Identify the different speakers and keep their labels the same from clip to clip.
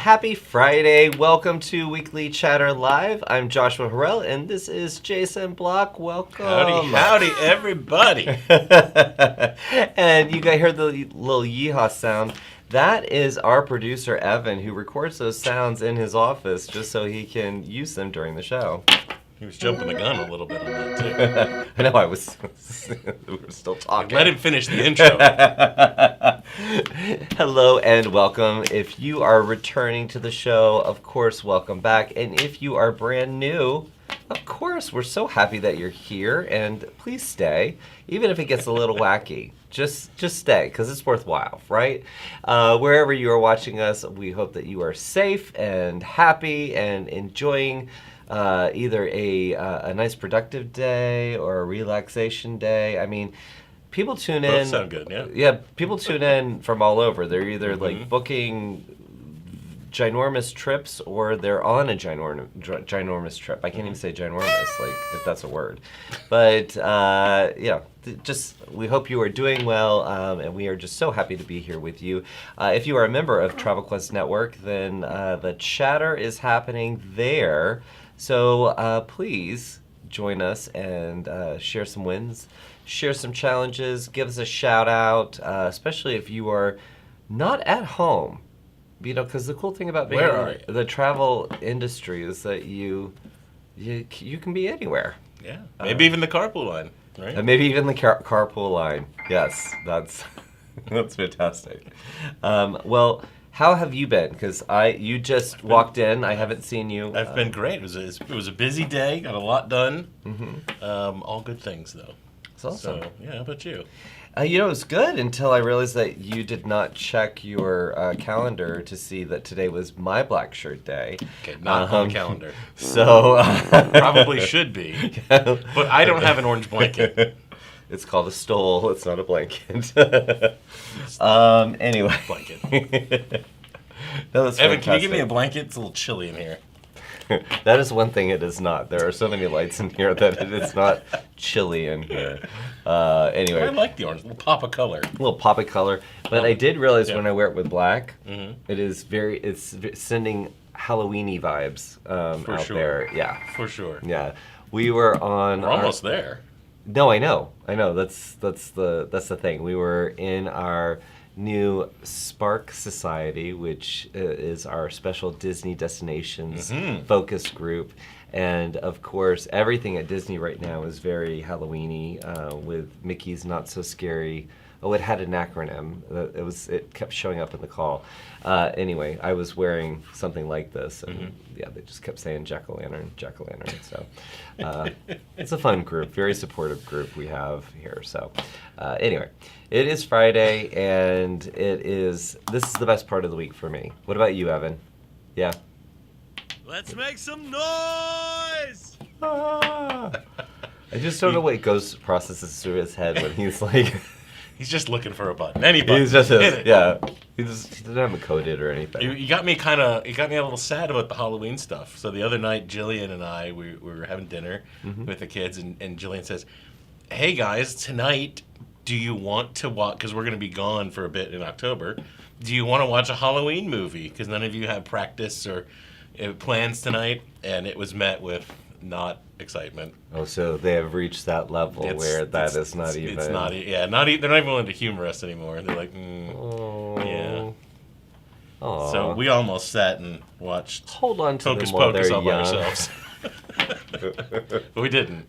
Speaker 1: happy Friday. Welcome to Weekly Chatter Live. I'm Joshua Harrell, and this is Jason Block. Welcome.
Speaker 2: Howdy, everybody.
Speaker 1: And you guys heard the little yeehaw sound. That is our producer, Evan, who records those sounds in his office just so he can use them during the show.
Speaker 2: He was jumping the gun a little bit on that, too.
Speaker 1: I know, we were still talking.
Speaker 2: Let him finish the intro.
Speaker 1: Hello and welcome. If you are returning to the show, of course, welcome back. And if you are brand new, of course, we're so happy that you're here. And please stay, even if it gets a little wacky. Just stay, because it's worthwhile, right? Wherever you are watching us, we hope that you are safe and happy and enjoying either a nice productive day or a relaxation day. I mean, people tune in.
Speaker 2: Both sound good, yeah.
Speaker 1: Yeah, people tune in from all over. They're either like booking ginormous trips or they're on a ginormous trip. I can't even say ginormous, like if that's a word. But just we hope you are doing well, and we are just so happy to be here with you. If you are a member of Travel Quest Network, then the chatter is happening there. So please join us and share some wins, share some challenges, give us a shout out, especially if you are not at home. You know, because the cool thing about being in the travel industry is that you can be anywhere.
Speaker 2: Yeah, maybe even the carpool line, right?
Speaker 1: And maybe even the carpool line. Yes, that's fantastic. Well, how have you been? Because you just walked in. I haven't seen you.
Speaker 2: I've been great. It was a busy day. Got a lot done. Mm-hmm. All good things, though.
Speaker 1: That's awesome.
Speaker 2: So, yeah, how about you?
Speaker 1: It was good until I realized that you did not check your calendar to see that today was my black shirt day.
Speaker 2: Okay, not on the calendar.
Speaker 1: So
Speaker 2: probably should be, but I don't have an orange blanket.
Speaker 1: It's called a stole. It's not a blanket. Anyway.
Speaker 2: Blanket.
Speaker 1: No, that's
Speaker 2: Evan,
Speaker 1: fantastic.
Speaker 2: can you give me a blanket? It's a little chilly in here.
Speaker 1: That is one thing it is not. There are so many lights in here that it is not chilly in here. Anyway.
Speaker 2: I like the orange. A little pop of color.
Speaker 1: A little pop of color. But I did realize when I wear it with black, it's sending Halloween-y vibes out there. Yeah.
Speaker 2: For sure.
Speaker 1: Yeah. We were on...
Speaker 2: We're almost there.
Speaker 1: No, I know. That's the thing. We were in our new Spark Society, which is our special Disney destinations focus group. And of course, everything at Disney right now is very Halloween-y, with Mickey's Not So Scary. Oh, it had an acronym. It kept showing up in the call. Anyway, I was wearing something like this, and they just kept saying jack-o'-lantern, jack-o'-lantern. So it's a fun group, very supportive group we have here. So anyway, it is Friday, and this is the best part of the week for me. What about you, Evan? Yeah.
Speaker 3: Let's make some noise!
Speaker 1: I just don't know what processes through his head when he's like...
Speaker 2: He's just looking for a button. Any button.
Speaker 1: He's just he doesn't have it coded or anything.
Speaker 2: You got me a little sad about the Halloween stuff. So the other night, Jillian and I, we were having dinner with the kids, and Jillian says, "Hey guys, tonight, do you want to watch? Because we're going to be gone for a bit in October. Do you want to watch a Halloween movie? Because none of you have practice or plans tonight." And it was met with not excitement.
Speaker 1: Oh, so they have reached that level where that is not even...
Speaker 2: It's not, they're not even willing to humor us anymore. They're like, yeah.
Speaker 1: Aww.
Speaker 2: So we almost sat and watched
Speaker 1: Hold on to
Speaker 2: Hocus
Speaker 1: them while
Speaker 2: Pocus
Speaker 1: they're
Speaker 2: all by
Speaker 1: young.
Speaker 2: ourselves. But we didn't.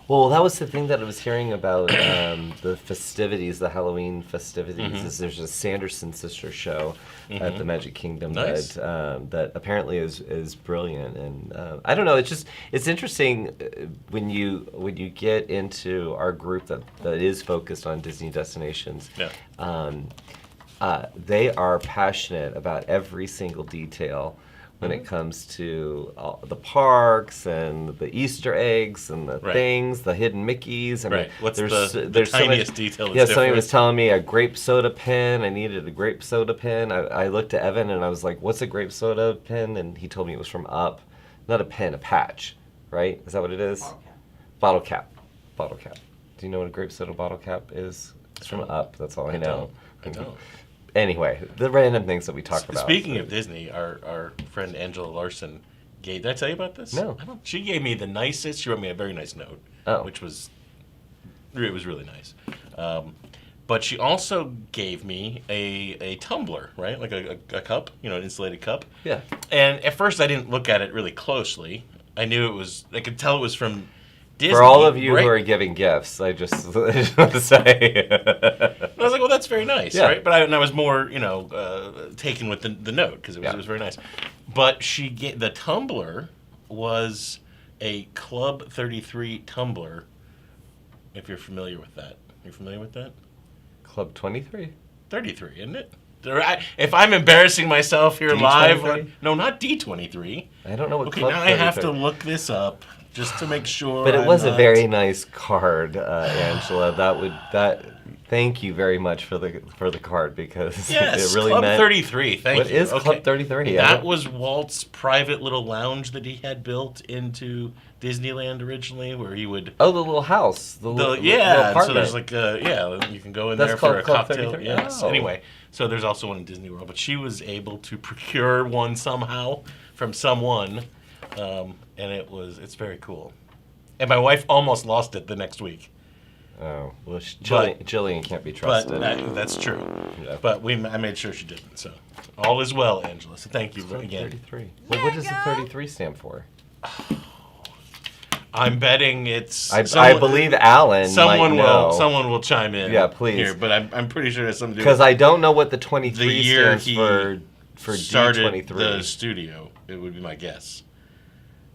Speaker 1: Well, that was the thing that I was hearing about the festivities, the Halloween festivities. Is there's a Sanderson Sisters show at the Magic Kingdom that apparently is brilliant, and I don't know. It's interesting when you get into our group that is focused on Disney destinations. Yeah. They are passionate about every single detail when it comes to the parks and the Easter eggs and the things, the hidden Mickeys. I mean,
Speaker 2: What's
Speaker 1: there's
Speaker 2: the tiniest detail that's
Speaker 1: Yeah, somebody
Speaker 2: different?
Speaker 1: was telling me a grape soda pen. I needed a grape soda pen. I looked at Evan and I was like, what's a grape soda pen? And he told me it was from Up. Not a pen, a patch, right? Is that what it is? Bottle cap. Bottle cap. Do you know what a grape soda bottle cap is? It's from Up. That's all I know.
Speaker 2: I don't.
Speaker 1: Anyway, the random things that we talk about.
Speaker 2: Speaking of Disney, our friend Angela Larson did I tell you about this?
Speaker 1: No.
Speaker 2: She gave me the nicest. She wrote me a very nice note, which was really nice. But she also gave me a tumbler, right? Like a cup, an insulated cup.
Speaker 1: Yeah.
Speaker 2: And at first I didn't look at it really closely. I could tell it was from Disney.
Speaker 1: For all of you
Speaker 2: right?
Speaker 1: who are giving gifts, I just want to say.
Speaker 2: I was like, well, that's very nice,
Speaker 1: Yeah.
Speaker 2: right? But I was more, taken with the note because it was very nice. But the tumbler was a Club 33 tumbler, if you're familiar with that. You're familiar with that?
Speaker 1: Club 23?
Speaker 2: 33, isn't it? If I'm embarrassing myself here live,
Speaker 1: D23?
Speaker 2: no, not D23.
Speaker 1: I don't know what
Speaker 2: Okay,
Speaker 1: Club
Speaker 2: now
Speaker 1: 33.
Speaker 2: I have to look this up just to make sure.
Speaker 1: But it
Speaker 2: I'm
Speaker 1: was a
Speaker 2: not-
Speaker 1: very nice card, Angela. Thank you very much for the card because
Speaker 2: Yes,
Speaker 1: it really
Speaker 2: Club
Speaker 1: meant.
Speaker 2: 33. Thank you.
Speaker 1: What is
Speaker 2: Okay.
Speaker 1: Club 33?
Speaker 2: That was Walt's private little lounge that he had built into Disneyland originally, where he would.
Speaker 1: Oh, the little house. The little
Speaker 2: So
Speaker 1: apartment.
Speaker 2: there's like you can go in
Speaker 1: That's
Speaker 2: there for a
Speaker 1: called Club
Speaker 2: cocktail.
Speaker 1: 33?
Speaker 2: Yes.
Speaker 1: Oh.
Speaker 2: Anyway, so there's also one in Disney World, but she was able to procure one somehow from someone, and it's very cool. And my wife almost lost it the next week.
Speaker 1: Oh, well,
Speaker 2: But-
Speaker 1: Jillian can't be
Speaker 2: But
Speaker 1: trusted.
Speaker 2: that's true.
Speaker 1: Yeah.
Speaker 2: But I made sure she didn't. So all is well, Angela. So thank you
Speaker 1: Club
Speaker 2: again.
Speaker 1: 33. Well, what does the 33 stand for?
Speaker 2: I'm betting it's.
Speaker 1: I believe Alan
Speaker 2: Someone
Speaker 1: might know.
Speaker 2: Someone will chime in.
Speaker 1: Yeah, please.
Speaker 2: Here, but I'm pretty sure it's something to do
Speaker 1: Because
Speaker 2: with
Speaker 1: I don't know what the 23
Speaker 2: the year
Speaker 1: stands
Speaker 2: he
Speaker 1: for
Speaker 2: started
Speaker 1: D23.
Speaker 2: the studio. It would be my guess.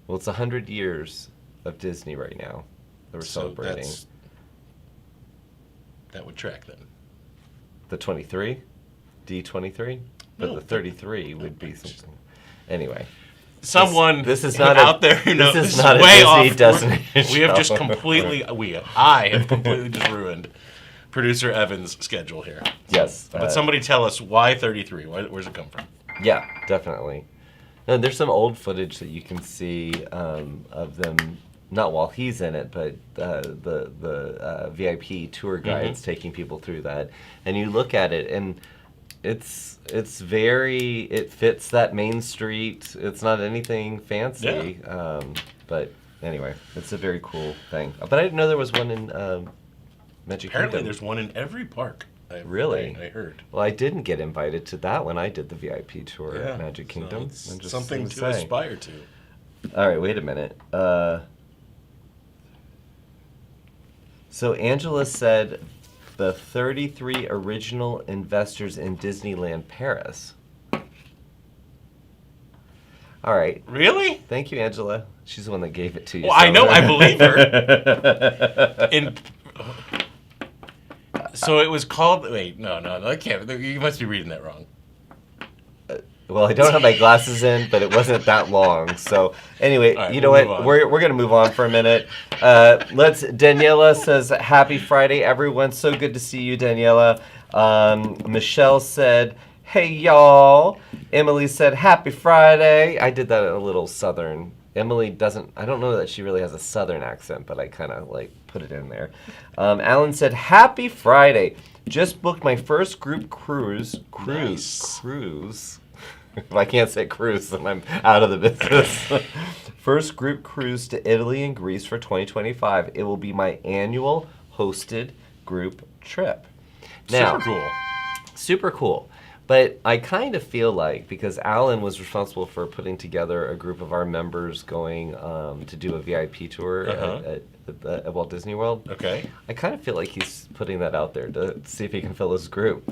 Speaker 1: Well, it's 100 years of Disney right now that we're celebrating.
Speaker 2: That would track then.
Speaker 1: The 23? D23? But
Speaker 2: No,
Speaker 1: the 33 would be something. Anyway.
Speaker 2: Someone
Speaker 1: This is not
Speaker 2: out there who knows.
Speaker 1: This is not a
Speaker 2: way
Speaker 1: Disney
Speaker 2: off.
Speaker 1: destination.
Speaker 2: We have just
Speaker 1: show.
Speaker 2: I have completely just ruined producer Evan's schedule here.
Speaker 1: Yes.
Speaker 2: But somebody tell us why 33? Where's it come from?
Speaker 1: Yeah, definitely. No, there's some old footage that you can see of them, not while he's in it, but the VIP tour guides taking people through that. And you look at it, and it fits that Main Street. It's not anything fancy. But anyway, it's a very cool thing. But I didn't know there was one in Magic
Speaker 2: Apparently,
Speaker 1: Kingdom.
Speaker 2: there's one in every park.
Speaker 1: Really?
Speaker 2: I heard.
Speaker 1: Well, I didn't get invited to that when I did the VIP tour at Magic Kingdom.
Speaker 2: So
Speaker 1: I'm
Speaker 2: it's
Speaker 1: just
Speaker 2: something
Speaker 1: gonna
Speaker 2: to
Speaker 1: say.
Speaker 2: aspire to.
Speaker 1: All right, wait a minute. So Angela said the 33 original investors in Disneyland Paris. All right.
Speaker 2: Really?
Speaker 1: Thank you, Angela. She's the one that gave it to you.
Speaker 2: Well, I
Speaker 1: so-
Speaker 2: know. I believe her. So it was called. Wait, no, I can't. You must be reading that wrong.
Speaker 1: Well, I don't have my glasses in, but it wasn't that long. So anyway,
Speaker 2: All right,
Speaker 1: you know
Speaker 2: we'll
Speaker 1: what?
Speaker 2: move on.
Speaker 1: We're gonna move on for a minute. Daniela says, "Happy Friday, everyone! So good to see you, Daniela." Michelle said, "Hey y'all." Emily said, "Happy Friday." I did that in a little southern. Emily doesn't. I don't know that she really has a southern accent, but I kind of like put it in there. Alan said, "Happy Friday! Just booked my first group cruise.
Speaker 2: Nice.
Speaker 1: Cruise." If I can't say cruise, then I'm out of the business. First group cruise to Italy and Greece for 2025. It will be my annual hosted group trip. Now,
Speaker 2: Super cool.
Speaker 1: super cool. But I kind of feel like, because Alan was responsible for putting together a group of our members going to do a VIP tour at Walt Disney World,
Speaker 2: Okay.
Speaker 1: I kind of feel like he's putting that out there to see if he can fill his group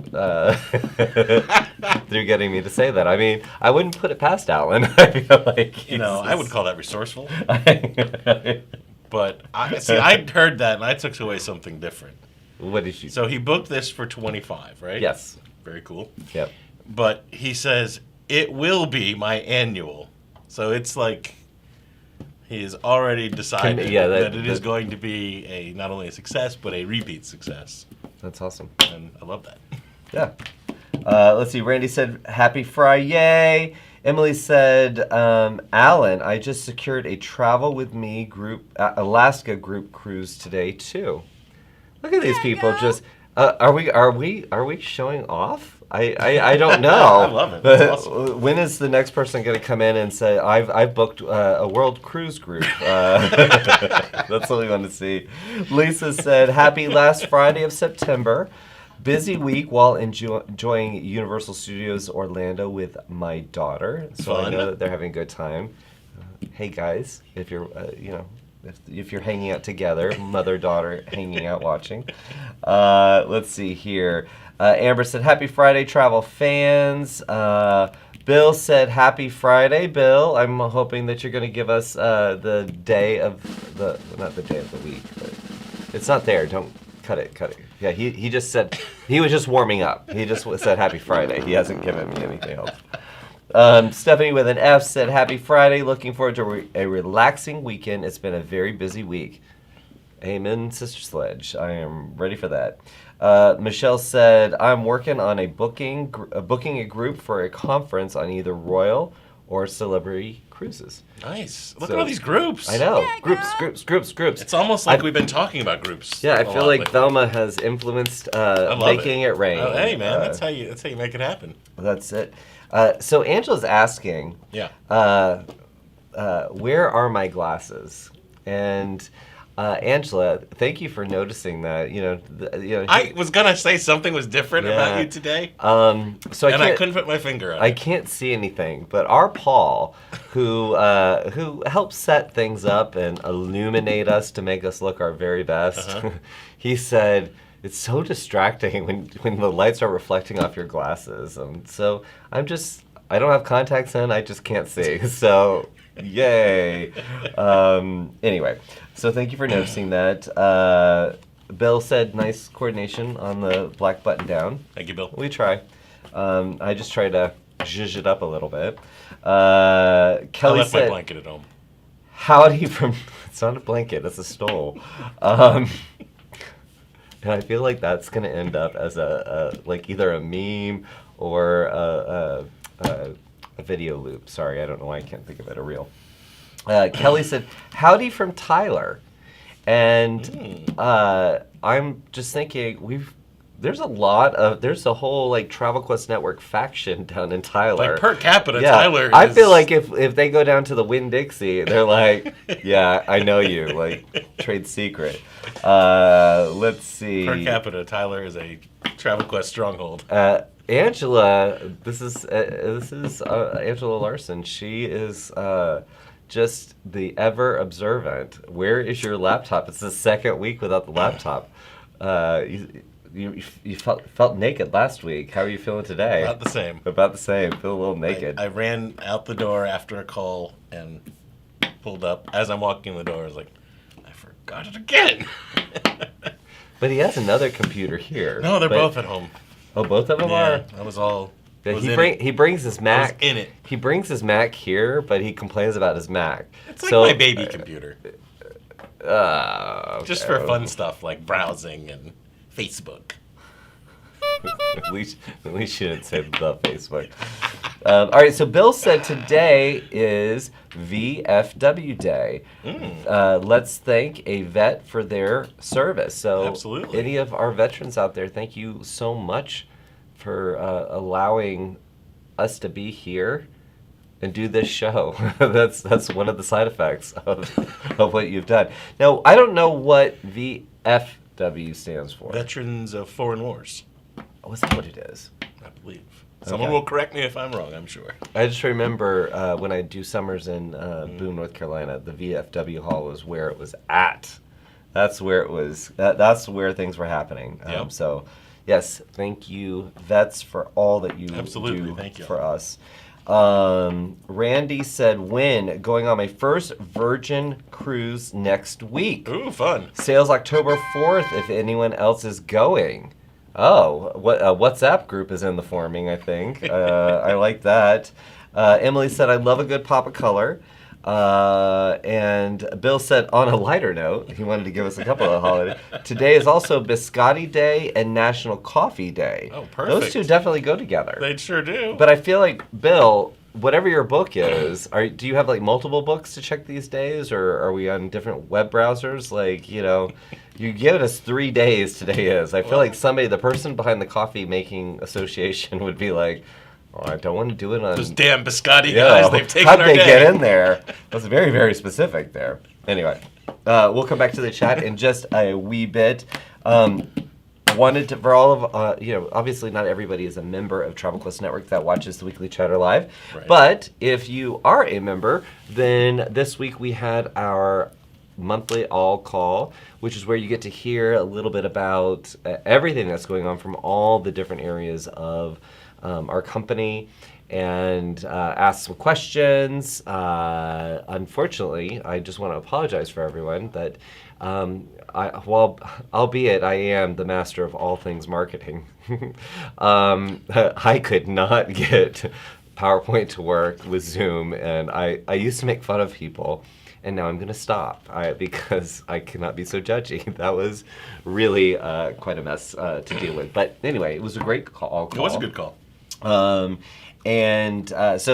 Speaker 1: through getting me to say that. I mean, I wouldn't put it past Alan. I feel like
Speaker 2: I would call that resourceful. But I heard that and I took away something different.
Speaker 1: What did you?
Speaker 2: So he booked this for 25, right?
Speaker 1: Yes.
Speaker 2: Very cool.
Speaker 1: Yep.
Speaker 2: But he says it will be my annual. So it's like he has already decided that it is going to be not only a success but a repeat success.
Speaker 1: That's awesome.
Speaker 2: And I love that.
Speaker 1: Yeah. Let's see. Randy said, "Happy Friday." Emily said, "Alan, I just secured a travel with me group Alaska group cruise today too." Look at these people just. Are we showing off? I don't know.
Speaker 2: I love it. That's awesome.
Speaker 1: When is the next person going to come in and say I've booked a world cruise group? That's what we want to see. Lisa said, "Happy last Friday of September. Busy week while enjoying Universal Studios Orlando with my daughter. So I
Speaker 2: Fun.
Speaker 1: know that they're having a good time. Hey guys, if you're if you're hanging out together, mother-daughter hanging out watching. Let's see here. Amber said, "Happy Friday, travel fans." Bill said, "Happy Friday, Bill. I'm hoping that you're going to give us the day of the, not the day of the week, but it's not there. Don't cut it. Yeah, he just said, he was just warming up. He just said Happy Friday. He hasn't given me anything else. Stephanie with an F said, "Happy Friday. Looking forward to a relaxing weekend. It's been a very busy week." Amen, Sister Sledge. I am ready for that. Michelle said, "I'm working on booking a group for a conference on either Royal or Celebrity Cruises."
Speaker 2: Nice. Look
Speaker 1: So-
Speaker 2: at all these groups.
Speaker 1: I know.
Speaker 4: Yeah,
Speaker 1: Groups.
Speaker 2: It's almost like
Speaker 1: I-
Speaker 2: we've been talking about groups.
Speaker 1: Yeah, I
Speaker 2: a
Speaker 1: feel
Speaker 2: lot
Speaker 1: like
Speaker 2: lately.
Speaker 1: Velma has influenced
Speaker 2: love
Speaker 1: making it rain.
Speaker 2: Oh, hey man, that's how you make it happen.
Speaker 1: That's it. So Angela's asking,
Speaker 2: Yeah.
Speaker 1: where are my glasses? And Angela, thank you for noticing that.
Speaker 2: I was gonna say something was different about
Speaker 1: Yeah.
Speaker 2: you today,
Speaker 1: So
Speaker 2: and I
Speaker 1: can't-
Speaker 2: couldn't put my finger on
Speaker 1: I
Speaker 2: it.
Speaker 1: can't see anything, but our Paul, who helps set things up and illuminate us to make us look our very best, he said it's so distracting when the lights are reflecting off your glasses. So I don't have contacts in, I just can't see. So yay. Anyway, so thank you for noticing that. Bill said nice coordination on the black button down.
Speaker 2: Thank you, Bill.
Speaker 1: We try. I just try to zhuzh it up a little bit.
Speaker 2: I
Speaker 1: Kelly
Speaker 2: left my
Speaker 1: said,
Speaker 2: blanket at home.
Speaker 1: "Howdy from." It's not a blanket. It's a stole. And I feel like that's gonna end up as like either a meme or a video loop. Sorry, I don't know why I can't think of it. A reel. Kelly said, "Howdy from Tyler," and I'm just thinking there's a whole like Travel Quest Network faction down in Tyler.
Speaker 2: Like per capita,
Speaker 1: Yeah,
Speaker 2: Tyler.
Speaker 1: I
Speaker 2: is-
Speaker 1: feel like if they go down to the Winn-Dixie, they're like, "Yeah, I know you," like trade secret. Let's see.
Speaker 2: per capita, Tyler is a Travel Quest stronghold.
Speaker 1: Angela, this is Angela Larson. She is just the ever observant. Where is your laptop? It's the second week without the laptop. You felt naked last week. How are you feeling today?
Speaker 2: About the same.
Speaker 1: About the same. Feel a little naked.
Speaker 2: I ran out the door after a call and pulled up. As I'm walking in the door, I was like, I forgot it again.
Speaker 1: But he has another computer here.
Speaker 2: No, they're
Speaker 1: But-
Speaker 2: both at home.
Speaker 1: Oh, both of them
Speaker 2: Yeah,
Speaker 1: are.
Speaker 2: I was all.
Speaker 1: Yeah,
Speaker 2: was
Speaker 1: he
Speaker 2: in
Speaker 1: brings his
Speaker 2: it. I was
Speaker 1: Mac.
Speaker 2: in it.
Speaker 1: He brings his Mac here, but he complains about his Mac.
Speaker 2: It's like my baby computer.
Speaker 1: Okay.
Speaker 2: Just for fun stuff like browsing and Facebook.
Speaker 1: At least you didn't say the Facebook. All right, so Bill said today is VFW Day. Let's thank a vet for their service. So,
Speaker 2: Absolutely.
Speaker 1: any of our veterans out there, thank you so much for allowing us to be here and do this show. That's one of the side effects of what you've done. Now, I don't know what VFW stands for.
Speaker 2: Veterans of Foreign Wars,
Speaker 1: Oh, is that what it is?
Speaker 2: I believe. Someone
Speaker 1: Okay.
Speaker 2: will correct me if I'm wrong, I'm sure.
Speaker 1: I just remember when I do summers in Boone, North Carolina, the VFW hall was where it was at. That's where it was. That's where things were happening.
Speaker 2: Yep.
Speaker 1: So, yes, thank you, vets, for all that you
Speaker 2: Absolutely,
Speaker 1: do
Speaker 2: thank you.
Speaker 1: for us. Randy said, "When going on my first Virgin cruise next week.
Speaker 2: Ooh, fun.
Speaker 1: Sales October 4th. If anyone else is going." Oh, what WhatsApp group is in the forming, I think. I like that. Emily said, "I love a good pop of color." And Bill said, on a lighter note, he wanted to give us a couple of holidays. Today is also Biscotti Day and National Coffee Day.
Speaker 2: Oh, perfect.
Speaker 1: Those two definitely go together.
Speaker 2: They sure do.
Speaker 1: But I feel like, Bill, whatever your book is, do you have like multiple books to check these days, or are we on different web browsers? Like, you give us 3 days today is. I feel like the person behind the coffee making association would be like, oh, I don't want to do it on...
Speaker 2: Those damn Biscotti guys, they've taken
Speaker 1: how'd
Speaker 2: our
Speaker 1: they
Speaker 2: day.
Speaker 1: get in there? That's very, very specific there. Anyway, we'll come back to the chat in just a wee bit. Wanted to, for all of, obviously not everybody is a member of Travel Quest Network that watches the Weekly Chatter live.
Speaker 2: Right.
Speaker 1: But if you are a member, then this week we had our monthly all call, which is where you get to hear a little bit about everything that's going on from all the different areas of our company and ask some questions. Unfortunately, I just want to apologize for everyone that albeit I am the master of all things marketing, I could not get PowerPoint to work with Zoom, and I used to make fun of people, and now I'm going to stop because I cannot be so judgy. That was really quite a mess to deal with. But anyway, it was a great call.
Speaker 2: It was a good call.
Speaker 1: So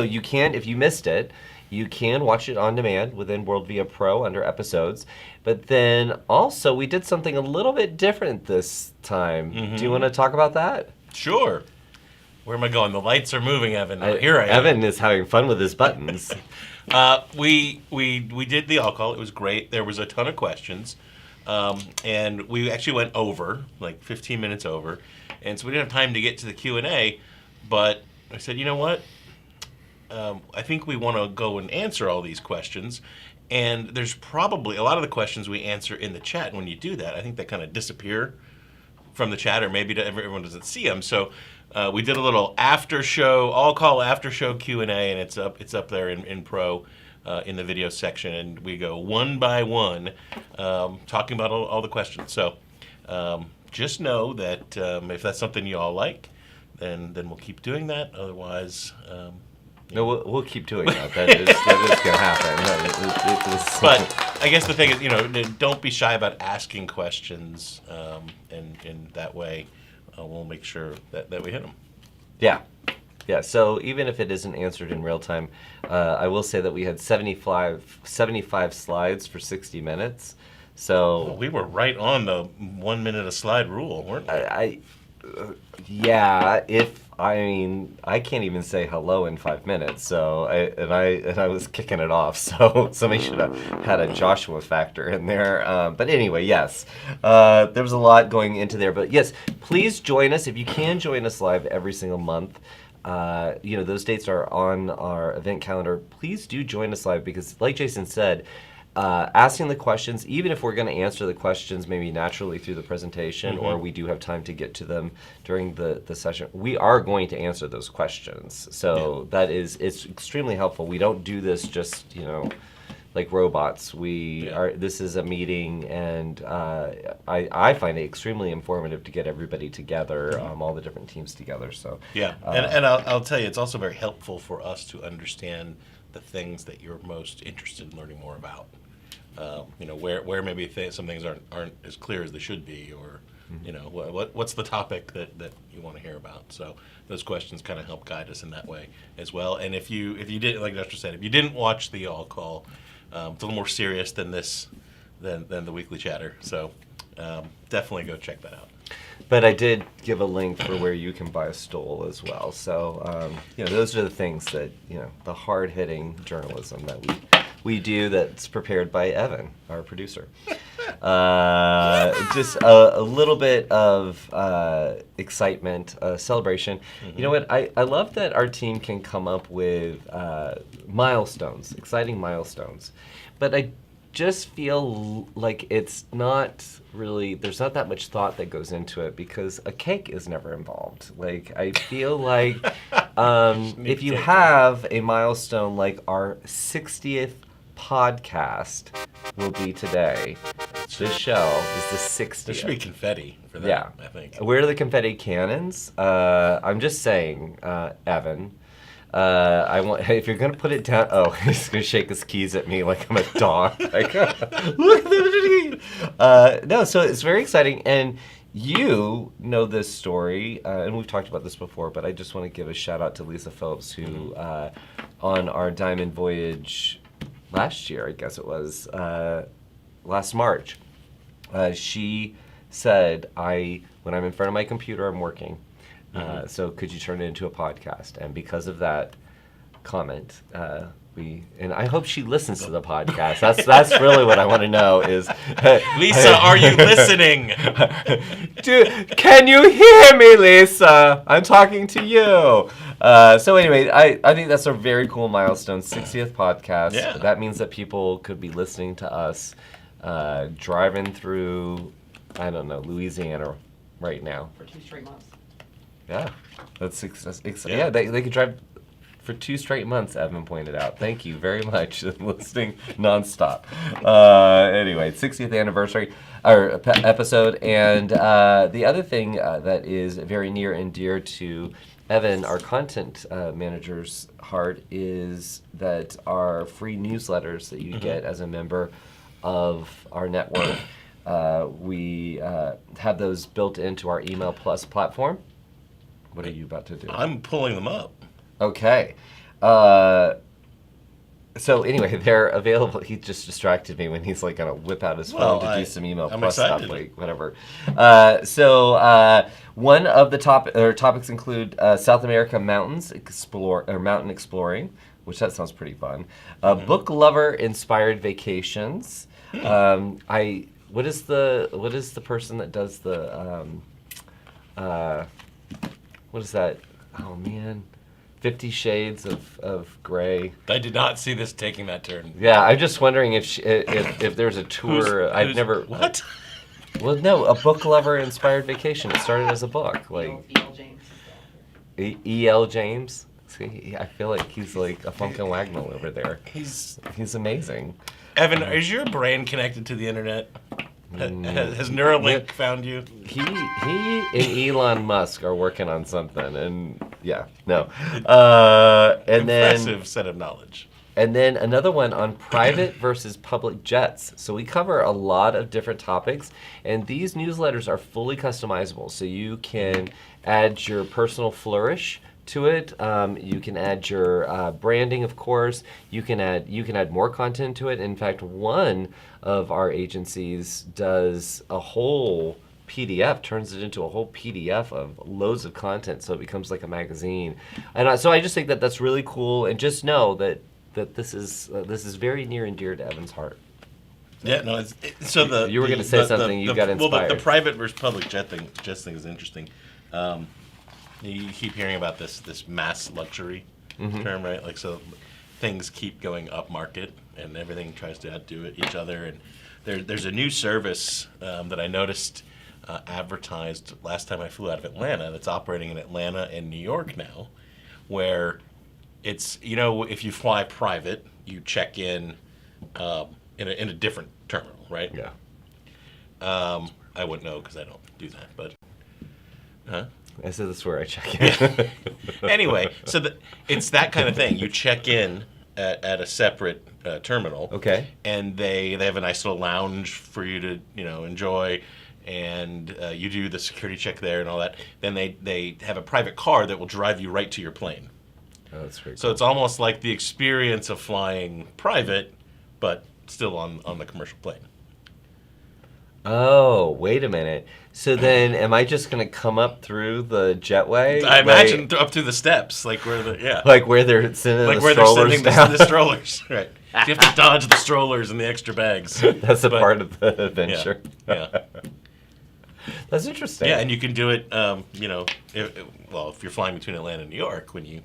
Speaker 1: you can, if you missed it, you can watch it on demand within WorldVia Pro under episodes. But then also we did something a little bit different this time.
Speaker 2: Mm-hmm.
Speaker 1: Do you want to talk about that?
Speaker 2: Sure. Where am I going? The lights are moving, Evan. Here I am.
Speaker 1: Evan is having fun with his buttons.
Speaker 2: We did the all call. It was great. There was a ton of questions. And we actually went over, like 15 minutes over. And so we didn't have time to get to the Q&A. But I said, you know what? I think we want to go and answer all these questions. And there's probably a lot of the questions we answer in the chat. And when you do that, I think they kind of disappear from the chat, or maybe everyone doesn't see them. So we did a little after show, all call after show Q&A, and it's up there in Pro in the video section. And we go one by one talking about all the questions. So just know that if that's something you all like, then we'll keep doing that. Otherwise,
Speaker 1: no, we'll keep doing that. That is going to happen.
Speaker 2: But I guess the thing is, don't be shy about asking questions, and in that way, we'll make sure that we hit them.
Speaker 1: Yeah. Yeah, so even if it isn't answered in real time, I will say that we had 75 slides for 60 minutes. So
Speaker 2: we were right on the 1 minute a slide rule, weren't we?
Speaker 1: I can't even say hello in 5 minutes. So I was kicking it off. So somebody should have had a Joshua factor in there. But anyway, yes, there was a lot going into there. But yes, please join us if you can join us live every single month. Those dates are on our event calendar. Please do join us live because, like Jason said, asking the questions, even if we're going to answer the questions maybe naturally through the presentation, or we do have time to get to them during the session, we are going to answer those questions. So it's extremely helpful. We don't do this just, like robots. This is a meeting, and I find it extremely informative to get everybody together, all the different teams together. So
Speaker 2: yeah, and I'll tell you, it's also very helpful for us to understand the things that you're most interested in learning more about. Where maybe some things aren't as clear as they should be, or what's the topic that you want to hear about. So those questions kind of help guide us in that way as well. And if you didn't, like Dustin said, if you didn't watch the all call, it's a little more serious than the weekly chatter. So definitely go check that out.
Speaker 1: But I did give a link for where you can buy a stole as well. So, those are the things that, the hard-hitting journalism that we do that's prepared by Evan, our producer. Just a little bit of excitement, celebration. Mm-hmm. You know what? I love that our team can come up with milestones, exciting milestones. But I just feel like it's not really, there's not that much thought that goes into it because a cake is never involved. Like, I feel like if you have a milestone like our 60th podcast will be today, this show is the 60th.
Speaker 2: There should be confetti for that,
Speaker 1: yeah.
Speaker 2: I think.
Speaker 1: Where are the confetti cannons? I'm just saying, Evan, if you're gonna put it down, he's gonna shake his keys at me like I'm a dog. Like, look at the no. So it's very exciting, and you know this story, and we've talked about this before, but I just want to give a shout out to Lisa Phillips, who on our Diamond Voyage last year, I guess it was, last March, she said, when I'm in front of my computer, I'm working. So could you turn it into a podcast? And because of that comment, and I hope she listens to the podcast. That's really what I want to know is,
Speaker 2: Lisa, are you listening?
Speaker 1: Dude, can you hear me, Lisa? I'm talking to you. So anyway, I think that's a very cool milestone, 60th podcast.
Speaker 2: Yeah.
Speaker 1: That means that people could be listening to us driving through, I don't know, Louisiana right now.
Speaker 4: For 2 straight months.
Speaker 1: Yeah, yeah. They could drive for 2 straight months. Evan pointed out. Thank you very much. Listening nonstop. Anyway, 60th anniversary or episode, and the other thing that is very near and dear to Evan, our content manager's heart, is that our free newsletters that you get as a member of our network. We have those built into our Email Plus platform. What are you about to do?
Speaker 2: I'm pulling them up.
Speaker 1: Okay. So anyway, they're available. He just distracted me when he's like gonna whip out his phone to do some Email Plus
Speaker 2: excited.
Speaker 1: stuff, like whatever. So one of the topics include South America mountain exploring, which that sounds pretty fun. Book lover inspired vacations. What is the person that does the what is that? Oh man, 50 Shades of Grey.
Speaker 2: I did not see this taking that turn.
Speaker 1: Yeah, I'm just wondering if there's a tour. I've never.
Speaker 2: What?
Speaker 1: Well, no, a book lover inspired vacation. It started as a book, like
Speaker 4: E.L. James.
Speaker 1: E.L. James. See, I feel like he's like a Funkin' Wagnall over there. He's amazing.
Speaker 2: Evan, is your brain connected to the internet? Has Neuralink found you?
Speaker 1: He and Elon Musk are working on something, and yeah, no. And
Speaker 2: Impressive set of knowledge.
Speaker 1: And then another one on private versus public jets. So we cover a lot of different topics, and these newsletters are fully customizable. So you can add your personal flourish to it. You can add your branding, of course. You can add more content to it. In fact, one of our agencies does a whole PDF, turns it into a whole PDF of loads of content, so it becomes like a magazine. And so I just think that that's really cool, and just know that this is very near and dear to Evan's heart.
Speaker 2: Yeah, no.
Speaker 1: You were going to say something. You got inspired.
Speaker 2: Well, the private versus public jet thing is interesting. You keep hearing about this mass luxury term, right? Like, so things keep going up market, and everything tries to outdo each other. And there's a new service that I noticed advertised last time I flew out of Atlanta that's operating in Atlanta and New York now, where it's, if you fly private, you check in in a different terminal, right?
Speaker 1: Yeah.
Speaker 2: I wouldn't know because I don't do that, but. Huh?
Speaker 1: I said that's where I check in.
Speaker 2: Anyway, so it's that kind of thing. You check in at a separate terminal.
Speaker 1: Okay.
Speaker 2: And they have a nice little lounge for you to enjoy, and you do the security check there and all that. Then they have a private car that will drive you right to your plane.
Speaker 1: Oh, that's very cool.
Speaker 2: So it's almost like the experience of flying private, but still on the commercial plane.
Speaker 1: Oh, wait a minute. So then, am I just gonna come up through the jetway?
Speaker 2: I imagine up through the steps, like where
Speaker 1: where they're sending the strollers down.
Speaker 2: the strollers, right? So you have to dodge the strollers and the extra bags.
Speaker 1: That's a part of the adventure.
Speaker 2: Yeah.
Speaker 1: That's interesting.
Speaker 2: Yeah, and you can do it. If you're flying between Atlanta and New York, when you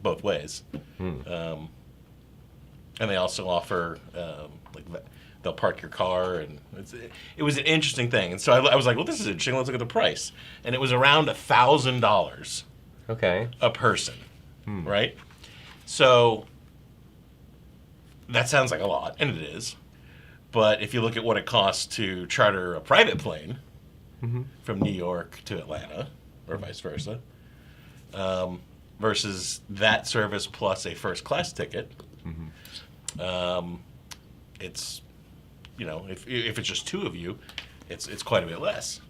Speaker 2: both ways. And they also offer they'll park your car, and it was an interesting thing. And so I was like, well, this is interesting. Let's look at the price. And it was around $1,000
Speaker 1: Okay.
Speaker 2: a person, right? So that sounds like a lot, and it is. But if you look at what it costs to charter a private plane from New York to Atlanta, or vice versa, versus that service plus a first class ticket, it's, if it's just two of you, it's quite a bit less.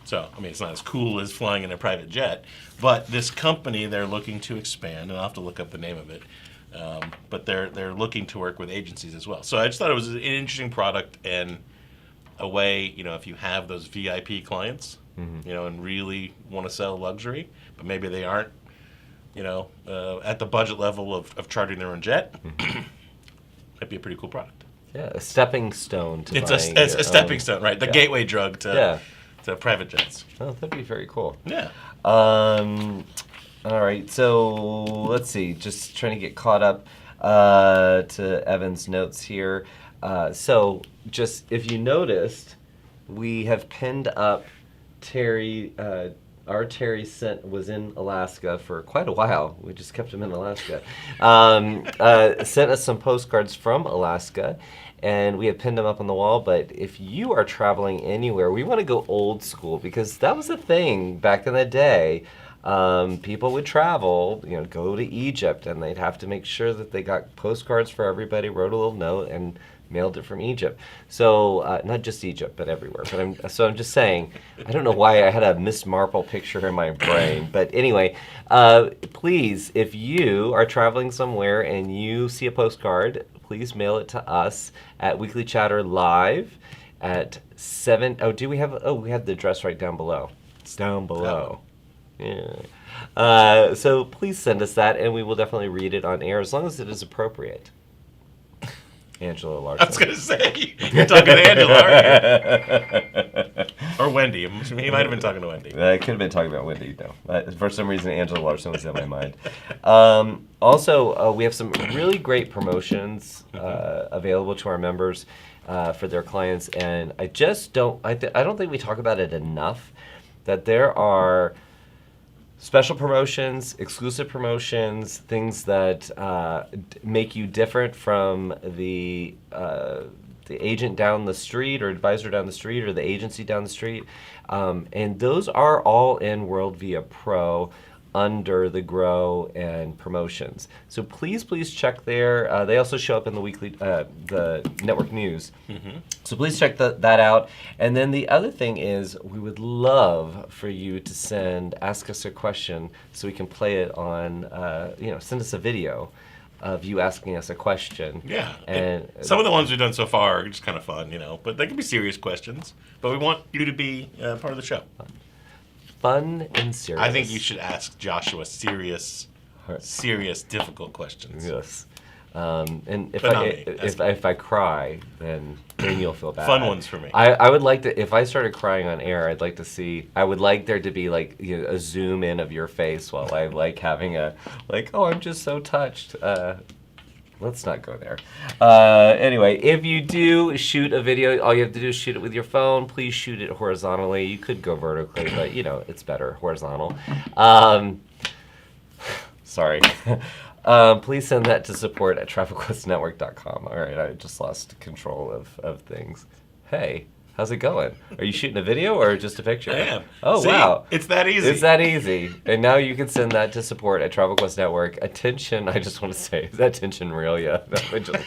Speaker 2: So, I mean, it's not as cool as flying in a private jet, but this company, they're looking to expand, and I'll have to look up the name of it. But they're looking to work with agencies as well. So I just thought it was an interesting product and a way, if you have those VIP clients, and really want to sell luxury, but maybe they aren't, at the budget level of chartering their own jet, might be a pretty cool product.
Speaker 1: Yeah, a stepping stone to
Speaker 2: It's
Speaker 1: buying
Speaker 2: a
Speaker 1: your
Speaker 2: stepping
Speaker 1: own.
Speaker 2: stone, right? The
Speaker 1: Yeah.
Speaker 2: gateway drug to private jets.
Speaker 1: Oh, that'd be very cool.
Speaker 2: Yeah.
Speaker 1: All right, so let's see. Just trying to get caught up to Evan's notes here. So, just if you noticed, we have pinned up Terry. Our Terry was in Alaska for quite a while. We just kept him in Alaska. Sent us some postcards from Alaska, and we have pinned them up on the wall. But if you are traveling anywhere, we want to go old school because that was a thing back in the day. People would travel, go to Egypt, and they'd have to make sure that they got postcards for everybody, wrote a little note, and mailed it from Egypt. So not just Egypt, but everywhere. But I'm just saying, I don't know why I had a Miss Marple picture in my brain. But anyway, please, if you are traveling somewhere and you see a postcard, please mail it to us at Weekly Chatter Live at 7. Oh, we have the address right down below. It's down below. Yeah. So please send us that, and we will definitely read it on air as long as it is appropriate. Angela Larson.
Speaker 2: I was going to say, you're talking to Angela, aren't you? Or Wendy. He might have been talking to Wendy.
Speaker 1: I could have been talking about Wendy, no. For some reason, Angela Larson was in my mind. Also, we have some really great promotions available to our members for their clients, and I don't think we talk about it enough, that there are special promotions, exclusive promotions, things that make you different from the agent down the street or advisor down the street or the agency down the street. And those are all in WorldVia Pro under the Grow and Promotions. So please check there. They also show up in the weekly, the network news. So please check that out. And then the other thing is, we would love for you to ask us a question so we can play it on, send us a video of you asking us a question.
Speaker 2: Yeah.
Speaker 1: And
Speaker 2: some of the ones we've done so far are just kind of fun, but they can be serious questions. But we want you to be part of the show.
Speaker 1: Fun and serious.
Speaker 2: I think you should ask Joshua serious, difficult questions.
Speaker 1: Yes. And if
Speaker 2: But not me.
Speaker 1: if I cry, then you'll feel bad.
Speaker 2: Fun ones for me.
Speaker 1: I would like to, if I started crying on air, I would like there to be like a zoom in of your face while I like having I'm just so touched. Let's not go there. Anyway, if you do shoot a video, all you have to do is shoot it with your phone. Please shoot it horizontally. You could go vertically, but it's better horizontal. Sorry. Please send that to support@trafficquestnetwork.com. All right, I just lost control of things. Hey, how's it going? Are you shooting a video or just a picture?
Speaker 2: I am.
Speaker 1: Oh,
Speaker 2: See?
Speaker 1: wow.
Speaker 2: It's that easy.
Speaker 1: It's that easy. And now you can send that to support@TravelQuest Attention, I just want to say, is that attention real? Yeah. I just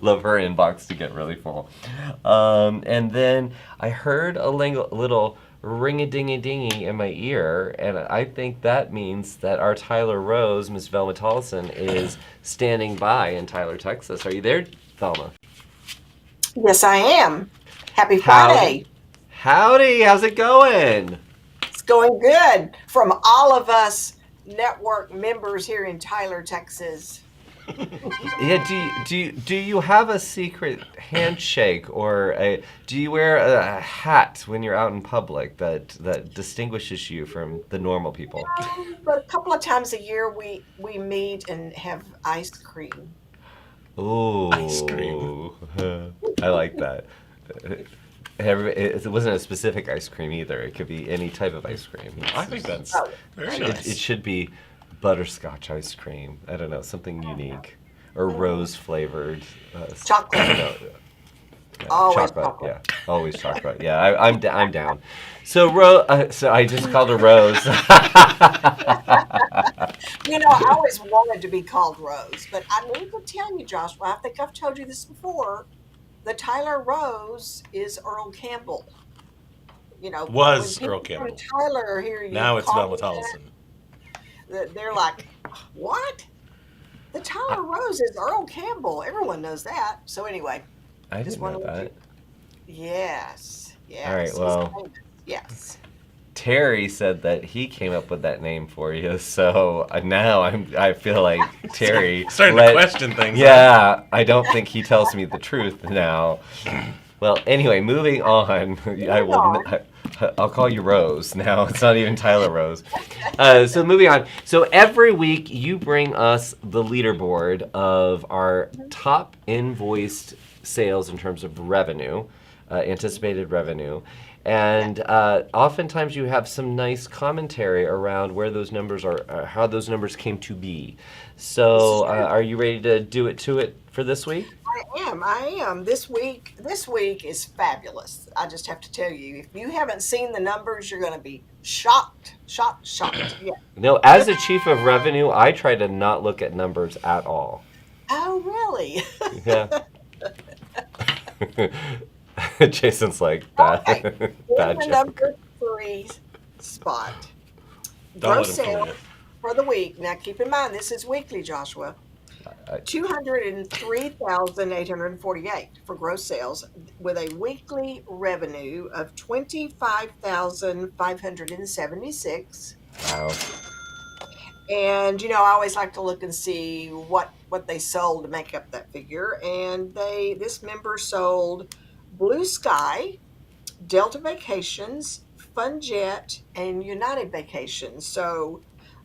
Speaker 1: love her inbox to get really full. And then I heard a little ring-a-ding-a-dingy in my ear, and I think that means that our Tyler Rose, Miss Velma Tollison, is standing by in Tyler, Texas. Are you there, Velma?
Speaker 4: Yes, I am. Happy Friday.
Speaker 1: Howdy, how's it going?
Speaker 4: It's going good. From all of us network members here in Tyler, Texas.
Speaker 1: Yeah, do you have a secret handshake, or do you wear a hat when you're out in public that distinguishes you from the normal people?
Speaker 4: But a couple of times a year we meet and have ice cream.
Speaker 1: Ooh,
Speaker 2: Ice cream.
Speaker 1: I like that. It wasn't a specific ice cream either. It could be any type of ice cream.
Speaker 2: I think that's very
Speaker 1: It
Speaker 2: nice.
Speaker 1: should be butterscotch ice cream. I don't know, something unique, or rose flavored.
Speaker 4: Chocolate.
Speaker 1: Yeah,
Speaker 4: Always
Speaker 1: chocolate.
Speaker 4: chocolate.
Speaker 1: Yeah, always chocolate. Yeah, I'm down. So so I just called her Rose.
Speaker 4: I always wanted to be called Rose, but I need to tell you, Joshua, I think I've told you this before, the Tyler Rose is Earl Campbell. You know,
Speaker 2: Was
Speaker 4: when
Speaker 2: Earl
Speaker 4: people from
Speaker 2: Campbell.
Speaker 4: Tyler hear you
Speaker 2: Now it's
Speaker 4: call
Speaker 2: Velma
Speaker 4: him
Speaker 2: Tollison.
Speaker 4: that, they're like, what? The Tyler Rose is Earl Campbell. Everyone knows that. So anyway,
Speaker 1: I
Speaker 4: just
Speaker 1: didn't
Speaker 4: want
Speaker 1: know
Speaker 4: to let
Speaker 1: that.
Speaker 4: you. Yes. Yes.
Speaker 1: All right,
Speaker 4: he's
Speaker 1: well.
Speaker 4: famous. Yes.
Speaker 1: Terry said that he came up with that name for you, so now I feel like Terry
Speaker 2: Starting to question things.
Speaker 1: Yeah, I don't think he tells me the truth now. Well, anyway, moving on. I'll call you Rose now. It's not even Tyler Rose. So moving on. So every week you bring us the leaderboard of our top invoiced sales in terms of revenue, anticipated revenue. And oftentimes you have some nice commentary around where those numbers are, how those numbers came to be. So are you ready to do it for this week?
Speaker 4: I am. This week is fabulous. I just have to tell you, if you haven't seen the numbers, you're going to be shocked. Yeah.
Speaker 1: No, as a chief of revenue, I try to not look at numbers at all.
Speaker 4: Oh, really?
Speaker 1: Yeah. Jason's like, bad,
Speaker 4: Okay.
Speaker 1: bad
Speaker 4: In the
Speaker 1: joke.
Speaker 4: number 3 spot.
Speaker 2: Don't
Speaker 4: Gross
Speaker 2: let him fool
Speaker 4: sales
Speaker 2: you.
Speaker 4: for the week. Now, keep in mind, this is weekly, Joshua. 203,848 for gross sales, with a weekly revenue of 25,576.
Speaker 1: Wow.
Speaker 4: And I always like to look and see what they sold to make up that figure. And this member sold Blue Sky, Delta Vacations, FunJet, and United Vacations. So,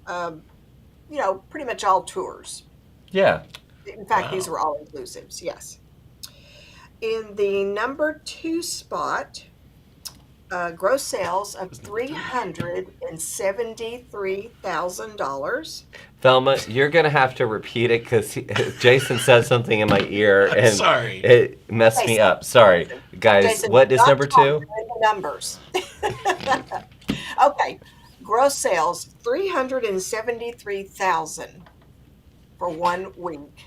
Speaker 4: pretty much all tours.
Speaker 1: Yeah.
Speaker 4: In fact, these
Speaker 2: Wow.
Speaker 4: were all inclusives, yes. In the number 2 spot, gross sales of $373,000.
Speaker 1: Thelma, you're going to have to repeat it because Jason said something in my ear
Speaker 2: I'm
Speaker 1: and
Speaker 2: sorry.
Speaker 1: it messed me up. Sorry. Guys,
Speaker 4: Jason,
Speaker 1: what is
Speaker 4: not
Speaker 1: number
Speaker 4: talk,
Speaker 1: 2?
Speaker 4: you're in the numbers. Okay, gross sales 373,000 for 1 week.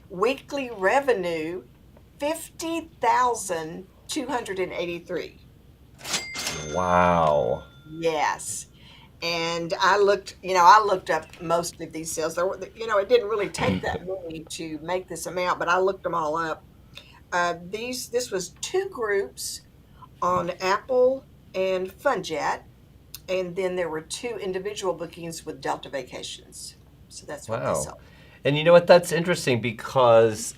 Speaker 4: Weekly revenue 50,283.
Speaker 1: Wow.
Speaker 4: Yes. And I looked up most of these sales. There were, it didn't really take that many to make this amount, but I looked them all up. This was 2 groups on Apple and FunJet, and then there were 2 individual bookings with Delta Vacations. So that's what they
Speaker 1: Wow.
Speaker 4: sold.
Speaker 1: And you know what? That's interesting because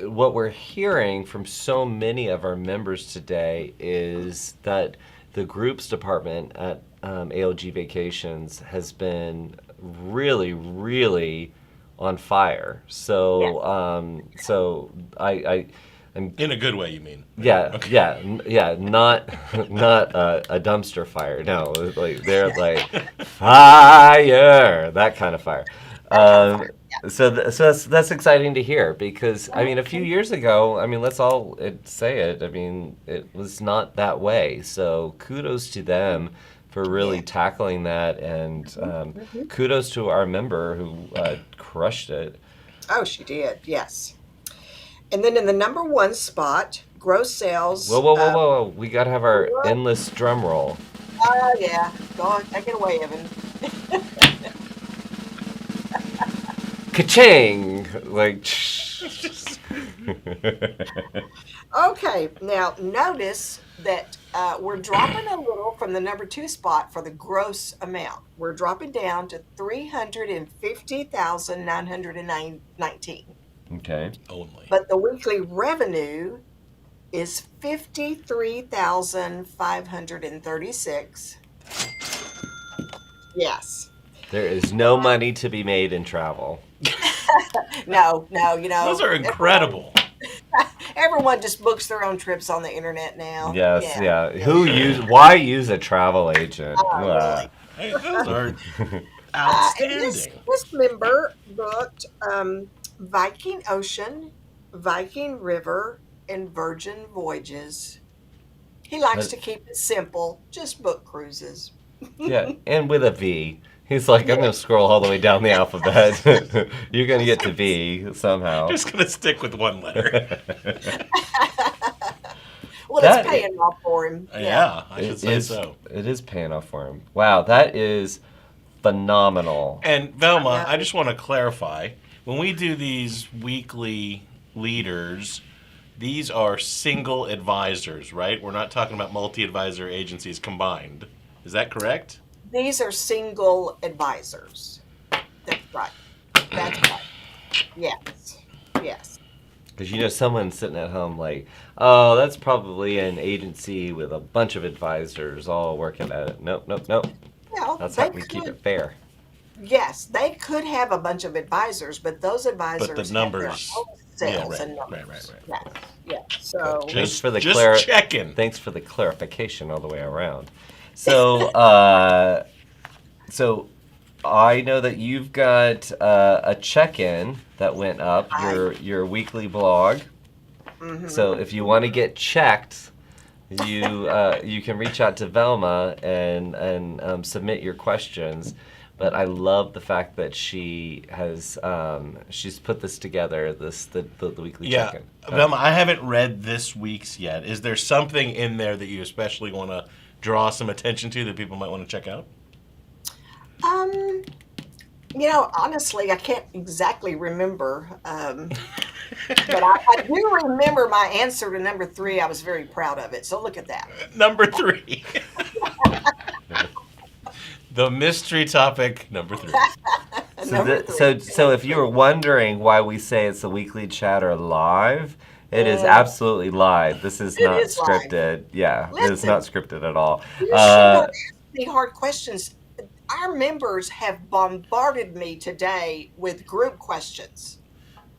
Speaker 1: what we're hearing from so many of our members today is that the groups department at ALG Vacations has been really, really on fire. So, I'm
Speaker 2: In a good way, you mean?
Speaker 1: yeah,
Speaker 2: Okay.
Speaker 1: yeah, not a dumpster fire. No, like they're like fire, that kind of fire. So that's exciting to hear because I mean a few years ago, I mean let's all say it. I mean it was not that way. So kudos to them for really tackling that, and kudos to our member who crushed it.
Speaker 4: Oh, she did. Yes. And then in the number 1 spot, gross sales.
Speaker 1: Whoa! We gotta have our endless drum roll.
Speaker 4: Oh, yeah. Go on. Take it away, Evan.
Speaker 1: Ka-ching! Like.
Speaker 4: Okay. Now, notice that we're dropping a little from the number 2 spot for the gross amount. We're dropping down to 350,919.
Speaker 1: Okay.
Speaker 2: Only.
Speaker 4: But the weekly revenue is 53,536. Yes.
Speaker 1: There is no money to be made in travel.
Speaker 4: No,
Speaker 2: Those are incredible.
Speaker 4: Everyone just books their own trips on the internet now.
Speaker 1: Yes, yeah. Why use a travel agent?
Speaker 4: Really.
Speaker 2: Hey, those are
Speaker 4: And
Speaker 2: outstanding.
Speaker 4: this member booked Viking Ocean, Viking River, and Virgin Voyages. He likes to keep it simple. Just book cruises.
Speaker 1: Yeah, and with a V. He's like, I'm going to scroll all the way down the alphabet. You're going to get to B somehow.
Speaker 2: Just gonna stick with one letter.
Speaker 4: Well,
Speaker 1: That-
Speaker 4: it's paying off for him.
Speaker 2: Yeah, I should
Speaker 1: It
Speaker 2: say
Speaker 1: is-
Speaker 2: so.
Speaker 1: It is paying off for him. Wow, that is phenomenal.
Speaker 2: And Velma,
Speaker 4: Yeah.
Speaker 2: I just want to clarify: when we do these weekly leaders, these are single advisors, right? We're not talking about multi-advisor agencies combined. Is that correct?
Speaker 4: These are single advisors. That's right. That's right. Yes. Yes.
Speaker 1: Because you know someone's sitting at home like, oh, that's probably an agency with a bunch of advisors all working at it. Nope, nope, nope.
Speaker 4: Well,
Speaker 1: That's
Speaker 4: they
Speaker 1: how we keep
Speaker 4: could-
Speaker 1: it fair.
Speaker 4: Yes, they could have a bunch of advisors, but those advisors have their
Speaker 2: numbers-
Speaker 4: own sales
Speaker 2: right,
Speaker 4: and numbers.
Speaker 2: right.
Speaker 4: Yes, yes. So
Speaker 1: Thanks for the
Speaker 2: just checking.
Speaker 1: Thanks for the clarification all the way around. So, so I know that you've got a check-in that went up your weekly blog. So if you want to get checked, you can reach out to Velma and submit your questions. But I love the fact that she has she's put this together, the weekly
Speaker 2: Yeah,
Speaker 1: check-in.
Speaker 2: Velma, I haven't read this week's yet. Is there something in there that you especially want to draw some attention to that people might want to check out?
Speaker 4: you know, honestly, I can't exactly remember. But I do remember my answer to number 3. I was very proud of it. So look at that.
Speaker 2: Number 3. The mystery topic, number 3.
Speaker 4: Number
Speaker 1: So,
Speaker 4: 3.
Speaker 1: so if you were wondering why we say it's the weekly chatter live, it is
Speaker 4: Yeah.
Speaker 1: absolutely live. This is
Speaker 4: It
Speaker 1: not
Speaker 4: is live.
Speaker 1: scripted. Yeah, it is
Speaker 4: Listen.
Speaker 1: not scripted at all.
Speaker 4: You should not ask me hard questions. Our members have bombarded me today with group questions.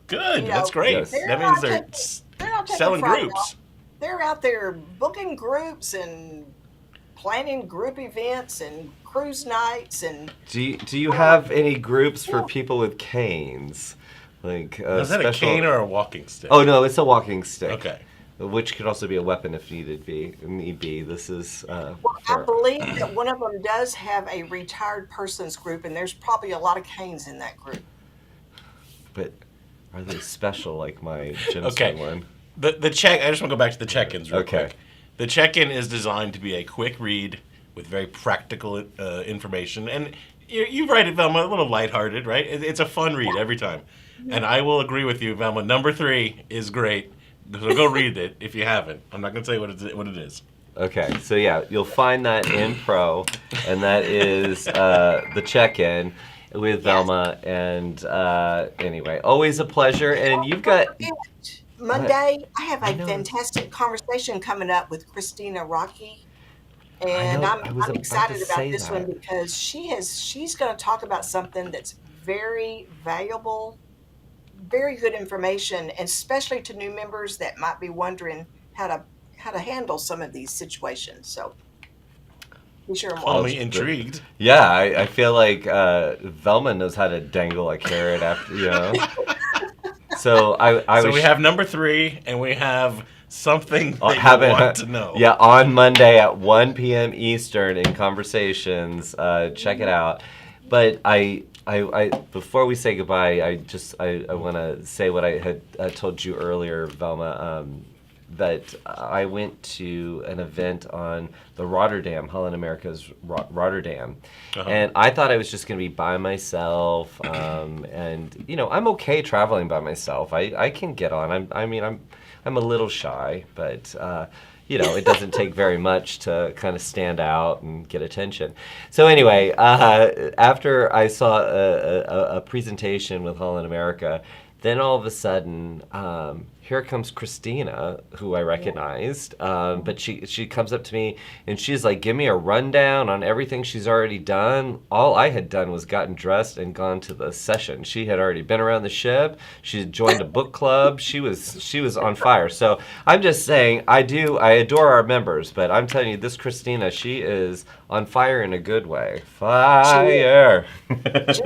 Speaker 2: Good,
Speaker 4: You
Speaker 2: that's
Speaker 4: know,
Speaker 2: great.
Speaker 1: Yes.
Speaker 2: That
Speaker 4: they're
Speaker 2: means
Speaker 4: not
Speaker 2: they're
Speaker 4: taking- They're not taking
Speaker 2: selling
Speaker 4: Friday
Speaker 2: groups.
Speaker 4: off. They're out there booking groups and planning group events and cruise nights and
Speaker 1: Do you have any groups for people with canes? Like
Speaker 2: Is that a cane or a walking stick?
Speaker 1: Oh no, it's a walking stick.
Speaker 2: Okay.
Speaker 1: Which could also be a weapon if need be. This is
Speaker 4: I
Speaker 1: for-
Speaker 4: believe that one of them does have a retired persons group, and there's probably a lot of canes in that group.
Speaker 1: but are they special like my gemstone
Speaker 2: Okay.
Speaker 1: one?
Speaker 2: The check. I just want to go back to the check-ins real
Speaker 1: Okay.
Speaker 2: quick. The check-in is designed to be a quick read with very practical information, and you write it, Velma, a little lighthearted, right? It's a fun read every time, and I will agree with you, Velma. Number 3 is great. So go read it if you haven't. I'm not going to tell you what it is.
Speaker 1: Okay, so yeah, you'll find that in Pro, and that is the check-in with Velma. And anyway, always a pleasure. And you've got
Speaker 4: Monday, I have
Speaker 1: I
Speaker 4: a
Speaker 1: know.
Speaker 4: fantastic conversation coming up with Christina Rocky. And
Speaker 1: know,
Speaker 4: I'm,
Speaker 1: I was
Speaker 4: I'm
Speaker 1: about
Speaker 4: excited
Speaker 1: to
Speaker 4: about
Speaker 1: say
Speaker 4: this
Speaker 1: that.
Speaker 4: one because she's going to talk about something that's very valuable, very good information, and especially to new members that might be wondering how to handle some of these situations. So be sure and
Speaker 2: Call
Speaker 4: watch.
Speaker 2: me intrigued.
Speaker 1: yeah, I feel like Velma knows how to dangle a carrot after So I
Speaker 2: So
Speaker 1: was
Speaker 2: we have number 3, and we have something that
Speaker 1: have
Speaker 2: you
Speaker 1: it-
Speaker 2: want to know.
Speaker 1: Yeah, on Monday at 1 p.m. Eastern in Conversations. Check it out. But I before we say goodbye, I want to say what I had told you earlier, Velma. That I went to an event on the Rotterdam, Holland America's Rotterdam, and I thought I was just going to be by myself. And you know, I'm okay traveling by myself. I can get on. I'm a little shy, but you know, it doesn't take very much to kind of stand out and get attention. So anyway, after I saw a presentation with Holland America, then all of a sudden, here comes Christina, who I recognized, but she comes up to me and she's like, give me a rundown on everything she's already done. All I had done was gotten dressed and gone to the session. She had already been around the ship. She had joined a book club. She was on fire. So I'm just saying, I adore our members, but I'm telling you, this Christina, she is on fire in a good way. Fire.
Speaker 4: She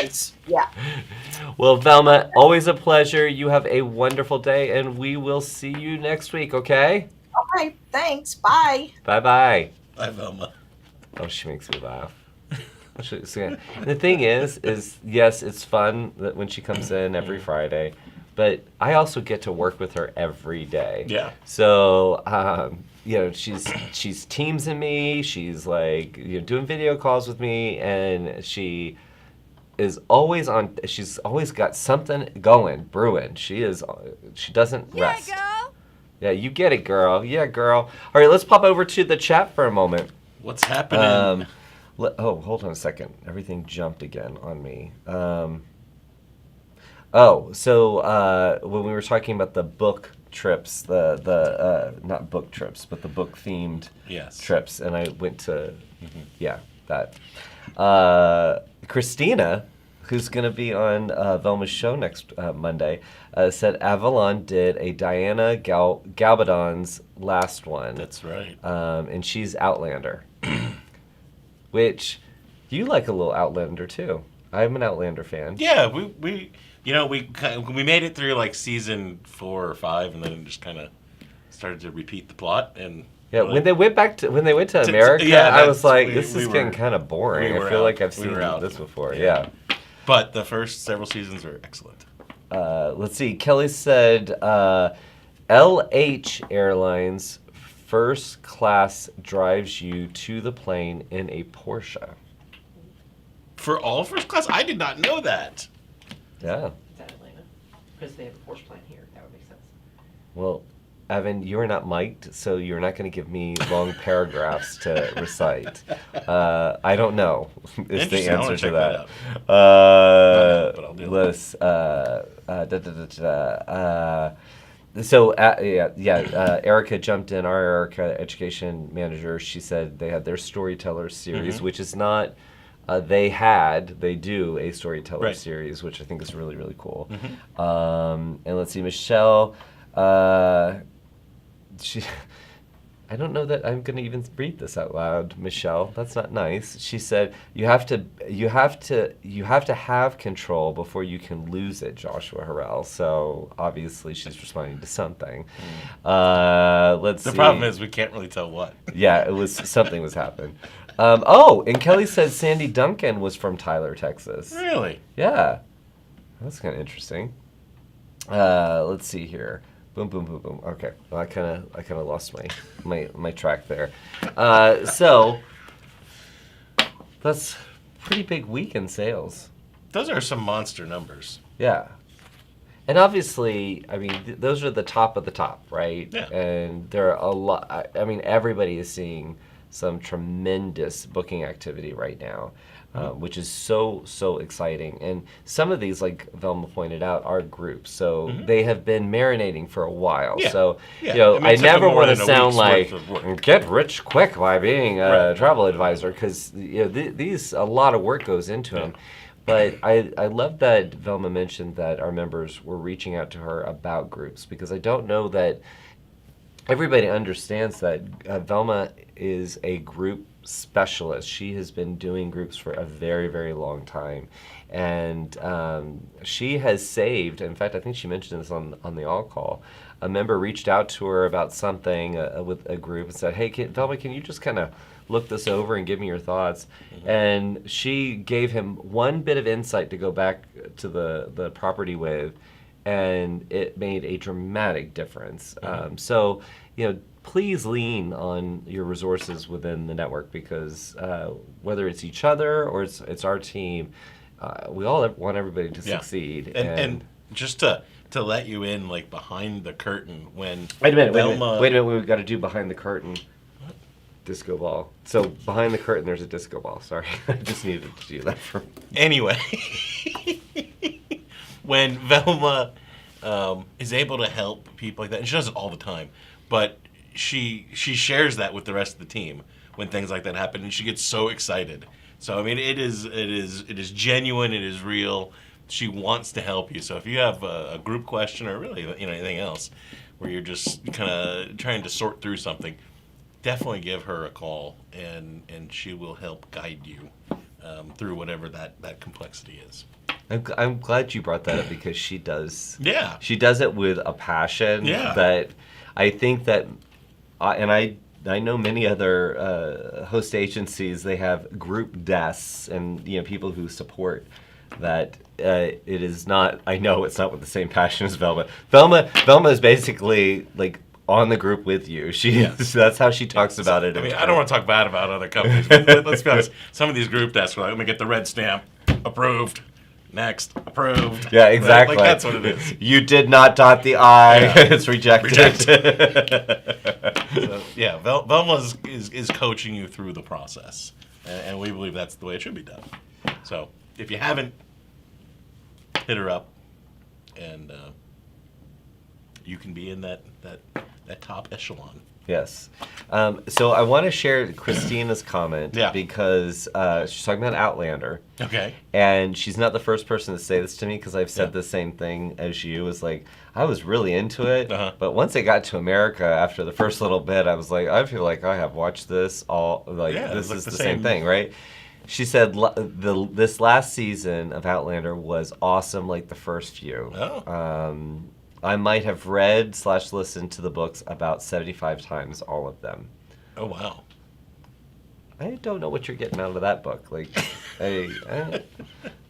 Speaker 4: is. Yeah.
Speaker 1: Well, Velma, always a pleasure. You have a wonderful day, and we will see you next week, okay?
Speaker 4: Okay. Thanks. Bye.
Speaker 1: Bye-bye.
Speaker 2: Bye, Velma.
Speaker 1: Oh, she makes me laugh. The thing is yes, it's fun that when she comes in every Friday, but I also get to work with her every day.
Speaker 2: Yeah.
Speaker 1: So she's teamsing me. She's like doing video calls with me, and she is always on. She's always got something brewing. She doesn't rest.
Speaker 5: Girl.
Speaker 1: Yeah, you get it, girl. Yeah, girl. All right, let's pop over to the chat for a moment.
Speaker 2: What's happening?
Speaker 1: Hold on a second. Everything jumped again on me. When we were talking about the book trips, the not book trips, but the book themed trips, and I went to that. Christina, who's going to be on Velma's show next Monday, said Avalon did a Diana Gabaldon's last one.
Speaker 2: That's right.
Speaker 1: And she's Outlander, which you like a little Outlander too. I'm an Outlander fan.
Speaker 2: Yeah, we made it through like season 4 or 5, and then just kind of started to repeat the plot. And
Speaker 1: yeah, when they went to America, I was like, this is getting kind of boring. I feel like I've seen this before. Yeah.
Speaker 2: But the first several seasons are excellent.
Speaker 1: Let's see. Kelly said LH Airlines first class drives you to the plane in a Porsche.
Speaker 2: For all first class? I did not know that.
Speaker 1: Yeah.
Speaker 6: Is that Atlanta? Because they have a Porsche plant here. That would make sense.
Speaker 1: Well, Evan, you are not mic'd, so you're not going to give me long paragraphs to recite. I don't know is the answer to that.
Speaker 2: But I'll do
Speaker 1: it. Erica jumped in, our Erica, education manager. She said they had their storyteller series, which is not... they do a storyteller series, which I think is really, really cool. And let's see, Michelle... I don't know that I'm going to even read this out loud, Michelle. That's not nice. She said, "You have to have control before you can lose it," Joshua Harrell. So obviously she's responding to something. Let's see.
Speaker 2: The problem is we can't really tell what.
Speaker 1: Yeah, something was happening. And Kelly said Sandy Duncan was from Tyler, Texas.
Speaker 2: Really?
Speaker 1: Yeah, that's kind of interesting. Let's see here. Boom, boom, boom, boom. Okay, well, I kind of lost my track there. So that's pretty big week in sales.
Speaker 2: Those are some monster numbers.
Speaker 1: Yeah, and obviously, I mean, those are the top of the top, right?
Speaker 2: Yeah.
Speaker 1: And there are a lot. I mean, everybody is seeing some tremendous booking activity right now. Which is so exciting. And some of these, like Velma pointed out, are groups. So they have been marinating for a while.
Speaker 2: Yeah.
Speaker 1: So,
Speaker 2: Yeah.
Speaker 1: I never want to
Speaker 2: than a
Speaker 1: sound
Speaker 2: week's
Speaker 1: like,
Speaker 2: worth of work.
Speaker 1: get rich quick by being a travel advisor, because these a lot of work goes into them. But I love that Velma mentioned that our members were reaching out to her about groups, because I don't know that everybody understands that Velma is a group specialist. She has been doing groups for a very, very long time. And she has saved, in fact, I think she mentioned this on the All Call, a member reached out to her about something with a group and said, "Hey, Velma, can you just kind of look this over and give me your thoughts?" And she gave him one bit of insight to go back to the property with, and it made a dramatic difference. So, please lean on your resources within the network, because whether it's each other or it's our team, we all want everybody to succeed.
Speaker 2: And just to let you in, like, behind the curtain, when
Speaker 1: Wait a minute,
Speaker 2: Velma...
Speaker 1: wait a minute, we've got to do behind the curtain. Disco ball. So behind the curtain, there's a disco ball. Sorry, I just needed to do that for...
Speaker 2: Anyway, when Velma is able to help people like that, and she does it all the time, but she shares that with the rest of the team when things like that happen, and she gets so excited. So I mean, it is genuine. It is real. She wants to help you. So if you have a group question, or really anything else, where you're just kind of trying to sort through something, definitely give her a call, and she will help guide you through whatever that complexity is.
Speaker 1: I'm glad you brought that up, because she does.
Speaker 2: Yeah.
Speaker 1: She does it with a passion.
Speaker 2: Yeah.
Speaker 1: That I think that, and I I know many other host agencies. They have group desks and people who support that. It is not. I know it's not with the same passion as Velma. Velma is basically like on the group with you. That's how she talks about it.
Speaker 2: I mean, I don't want to talk bad about other companies, but let's be honest. Some of these group desks are like, let me get the red stamp, approved, next, approved.
Speaker 1: Yeah, exactly.
Speaker 2: Like that's what it is.
Speaker 1: You did not dot the I.
Speaker 2: Yeah.
Speaker 1: It's rejected.
Speaker 2: So, yeah, Velma is coaching you through the process, and we believe that's the way it should be done. So if you haven't, hit her up, and you can be in that top echelon.
Speaker 1: Yes. So I want to share Christina's comment because she's talking about Outlander.
Speaker 2: Okay.
Speaker 1: And she's not the first person to say this to me because I've said the same thing as you. Was like, I was really into it, but once it got to America, after the first little bit, I was like, I feel like I have watched this all. Like this is the same thing, right? She said this last season of Outlander was awesome, like the first few.
Speaker 2: Oh.
Speaker 1: I might have read / listened to the books about 75 times, all of them.
Speaker 2: Oh, wow.
Speaker 1: I don't know what you're getting out of that book. Like, I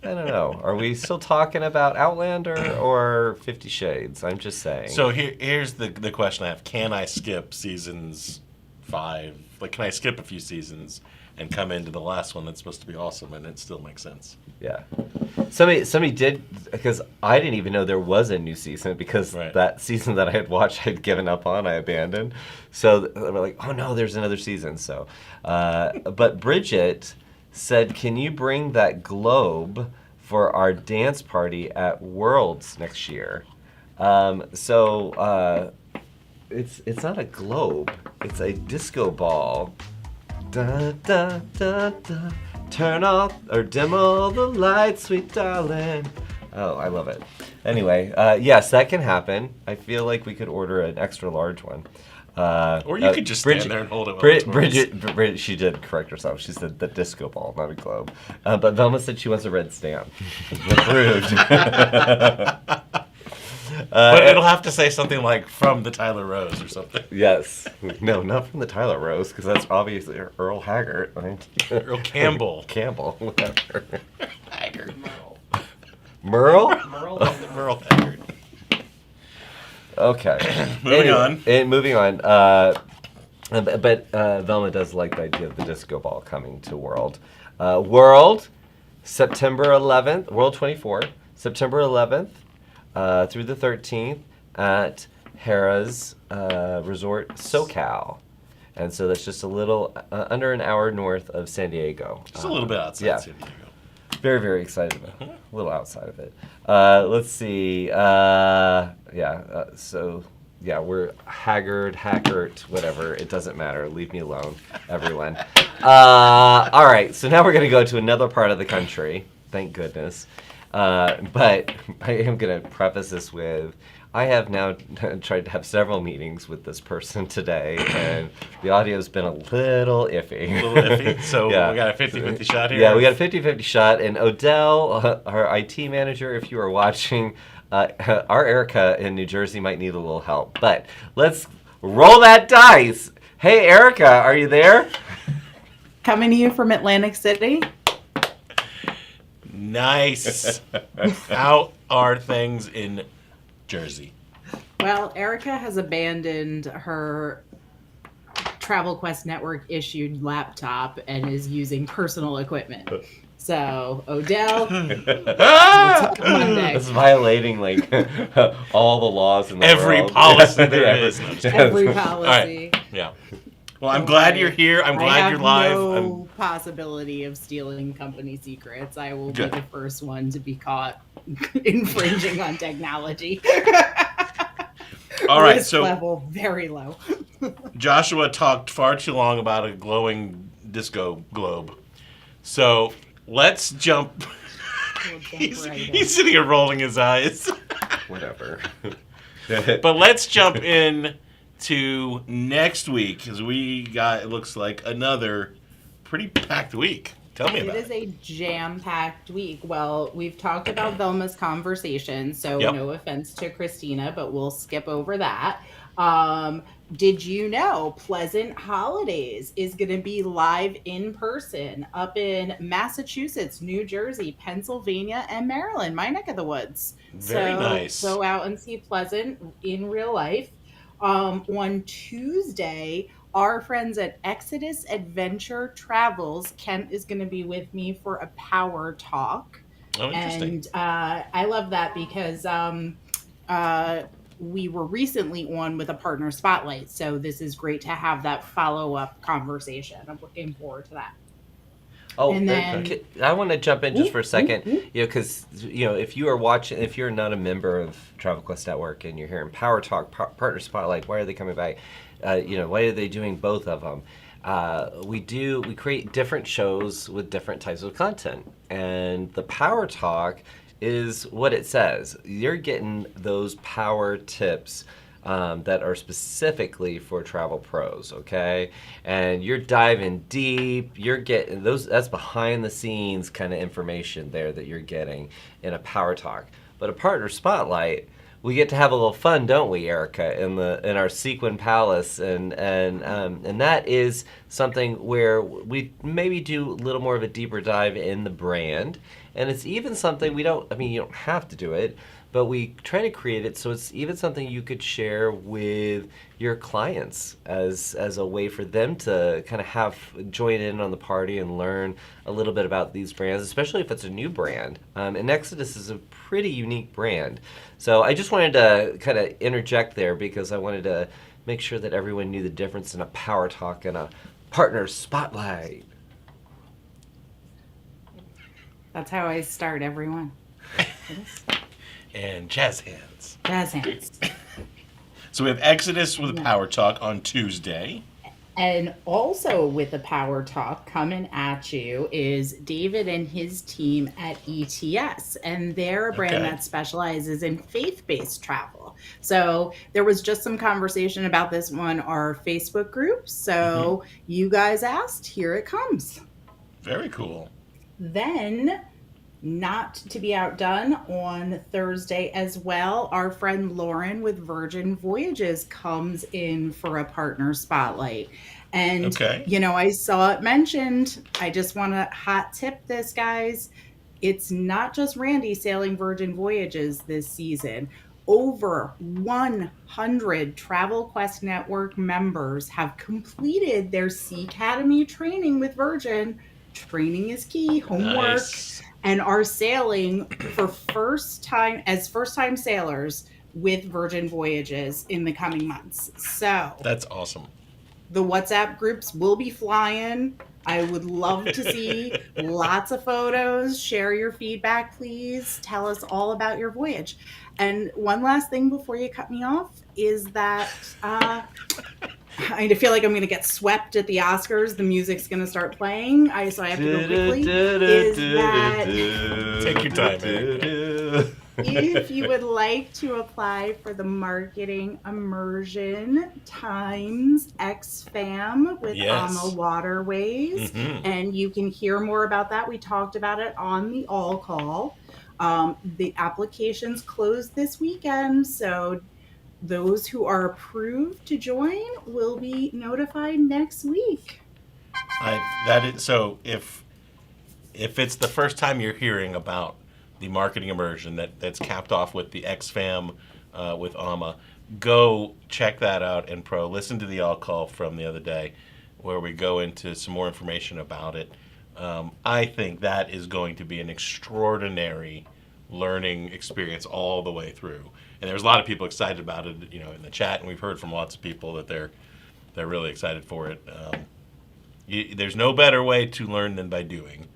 Speaker 1: don't know. Are we still talking about Outlander or 50 Shades? I'm just saying.
Speaker 2: So here's the question I have. Can I skip seasons 5? Like, can I skip a few seasons and come into the last one that's supposed to be awesome and it still makes sense?
Speaker 1: Yeah. Somebody did, because I didn't even know there was a new season because that season that I had watched I'd given up on, I abandoned. So they were like, oh no, there's another season. So, but Bridget said, can you bring that globe for our dance party at Worlds next year? It's not a globe, it's a disco ball. Da, da, da, da. Turn off or dim all the lights, sweet darling. Oh, I love it. Anyway, yes, that can happen. I feel like we could order an extra large one.
Speaker 2: Or you could just stand there and hold it.
Speaker 1: Bridget, she did correct herself. She said the disco ball, not a globe. But Velma said she wants a red stamp. Approved.
Speaker 2: But it'll have to say something like "from the Tyler Rose" or something.
Speaker 1: Yes. No, not from the Tyler Rose, because that's obviously Earl Haggart. Right?
Speaker 2: Earl Campbell.
Speaker 1: Whatever.
Speaker 2: Haggart.
Speaker 1: Merle?
Speaker 2: Merle Haggart.
Speaker 1: Okay. Moving on. But Velma does like the idea of the disco ball coming to World. World, September 11th, World 24, September 11th. Through the 13th at Harrah's Resort SoCal. And so that's just a little under an hour north of San Diego.
Speaker 2: Just a little bit outside San Diego.
Speaker 1: Very, very excited about it. A little outside of it. Let's see. We're Haggard, whatever. It doesn't matter. Leave me alone, everyone. All right, so now we're going to go to another part of the country. Thank goodness. But I am going to preface this with, I have now tried to have several meetings with this person today, and the audio's been a little iffy.
Speaker 2: A little iffy? So we got a 50-50 shot here?
Speaker 1: Yeah, we got a 50-50 shot, and Odell, our IT manager, if you are watching, our Erica in New Jersey might need a little help. But let's roll that dice. Hey, Erica, are you there?
Speaker 5: Coming to you from Atlantic City.
Speaker 2: Nice. How are things in Jersey?
Speaker 5: Well, Erica has abandoned her Travel Quest Network issued laptop and is using personal equipment. So, Odell, Monday.
Speaker 1: It's violating all the laws in the
Speaker 2: every
Speaker 1: world.
Speaker 2: Policy there is.
Speaker 5: Every policy.
Speaker 2: Right. Yeah. Well, I'm glad you're here. I'm glad you're live.
Speaker 5: I have no possibility of stealing company secrets. I will be the first one to be caught infringing on technology.
Speaker 2: All right,
Speaker 5: Risk
Speaker 2: so
Speaker 5: level very low.
Speaker 2: Joshua talked far too long about a glowing disco globe. So let's jump. He's sitting here rolling his eyes.
Speaker 1: Whatever.
Speaker 2: But let's jump in to next week, because we got, it looks like, another pretty packed week. Tell me
Speaker 5: It
Speaker 2: about
Speaker 5: is
Speaker 2: it.
Speaker 5: a jam-packed week. Well, we've talked about Velma's conversation, so
Speaker 2: Yep.
Speaker 5: no offense to Christina, but we'll skip over that. Um, did you know Pleasant Holidays is going to be live in person up in Massachusetts, New Jersey, Pennsylvania, and Maryland, my neck of the woods.
Speaker 2: Very
Speaker 5: So
Speaker 2: nice.
Speaker 5: go out and see Pleasant in real life. On Tuesday, our friends at Exodus Adventure Travels, Kent is going to be with me for a power talk.
Speaker 2: Oh, interesting.
Speaker 5: And I love that because uh, we were recently on with a partner spotlight. So this is great to have that follow up conversation. I'm looking forward to that.
Speaker 1: Oh,
Speaker 5: And then-
Speaker 1: I want to jump in just for a second,
Speaker 5: ooh.
Speaker 1: because if you are watching, if you're not a member of Travel Quest Network and you're hearing Power Talk, Partner Spotlight, why are they coming back? Why are they doing both of them? We create different shows with different types of content, and the Power Talk is what it says. You're getting those power tips that are specifically for travel pros, okay? And you're diving deep. You're getting that's behind the scenes kind of information there that you're getting in a Power Talk. But a Partner Spotlight, we get to have a little fun, don't we, Erica, in our Sequin Palace, and that is something where we maybe do a little more of a deeper dive in the brand, and it's even something you don't have to do it, but we try to create it so it's even something you could share with your clients as a way for them to kind of join in on the party and learn a little bit about these brands, especially if it's a new brand. And Exodus is a pretty unique brand. So I just wanted to kind of interject there because I wanted to make sure that everyone knew the difference in a Power Talk and a Partner Spotlight.
Speaker 5: That's how I start everyone.
Speaker 2: And jazz hands.
Speaker 5: Jazz hands.
Speaker 2: So we have Exodus with a Power Talk on Tuesday.
Speaker 5: And also with the Power Talk coming at you is David and his team at ETS. And they're a brand
Speaker 2: Okay.
Speaker 5: that specializes in faith-based travel. So there was just some conversation about this on our Facebook group. So you guys asked, here it comes.
Speaker 2: Very cool.
Speaker 5: Then, not to be outdone, on Thursday as well, our friend Lauren with Virgin Voyages comes in for a partner spotlight. And,
Speaker 2: Okay.
Speaker 5: I saw it mentioned. I just want to hot tip this, guys. It's not just Randy sailing Virgin Voyages this season. Over 100 Travel Quest Network members have completed their Sea Academy training with Virgin. Training is key, homework,
Speaker 2: Nice.
Speaker 5: and are sailing for first time sailors with Virgin Voyages in the coming months. So
Speaker 2: That's awesome.
Speaker 5: the WhatsApp groups will be flying. I would love to see lots of photos. Share your feedback, please. Tell us all about your voyage. And one last thing before you cut me off is that I feel like I'm going to get swept at the Oscars. The music's going to start playing. So I have to go quickly. Is that
Speaker 2: Take your time, Eric.
Speaker 5: if you would like to apply for the Marketing Immersion times XFAM with
Speaker 2: Yes.
Speaker 5: AMA Waterways,
Speaker 2: Mhm.
Speaker 5: and you can hear more about that. We talked about it on the All Call. The applications closed this weekend, so those who are approved to join will be notified next week.
Speaker 2: So if it's the first time you're hearing about the marketing immersion that's capped off with the XFAM with AMA, go check that out and listen to the All Call from the other day where we go into some more information about it. I think that is going to be an extraordinary learning experience all the way through. And there's a lot of people excited about it, in the chat, and we've heard from lots of people that they're really excited for it. There's no better way to learn than by doing.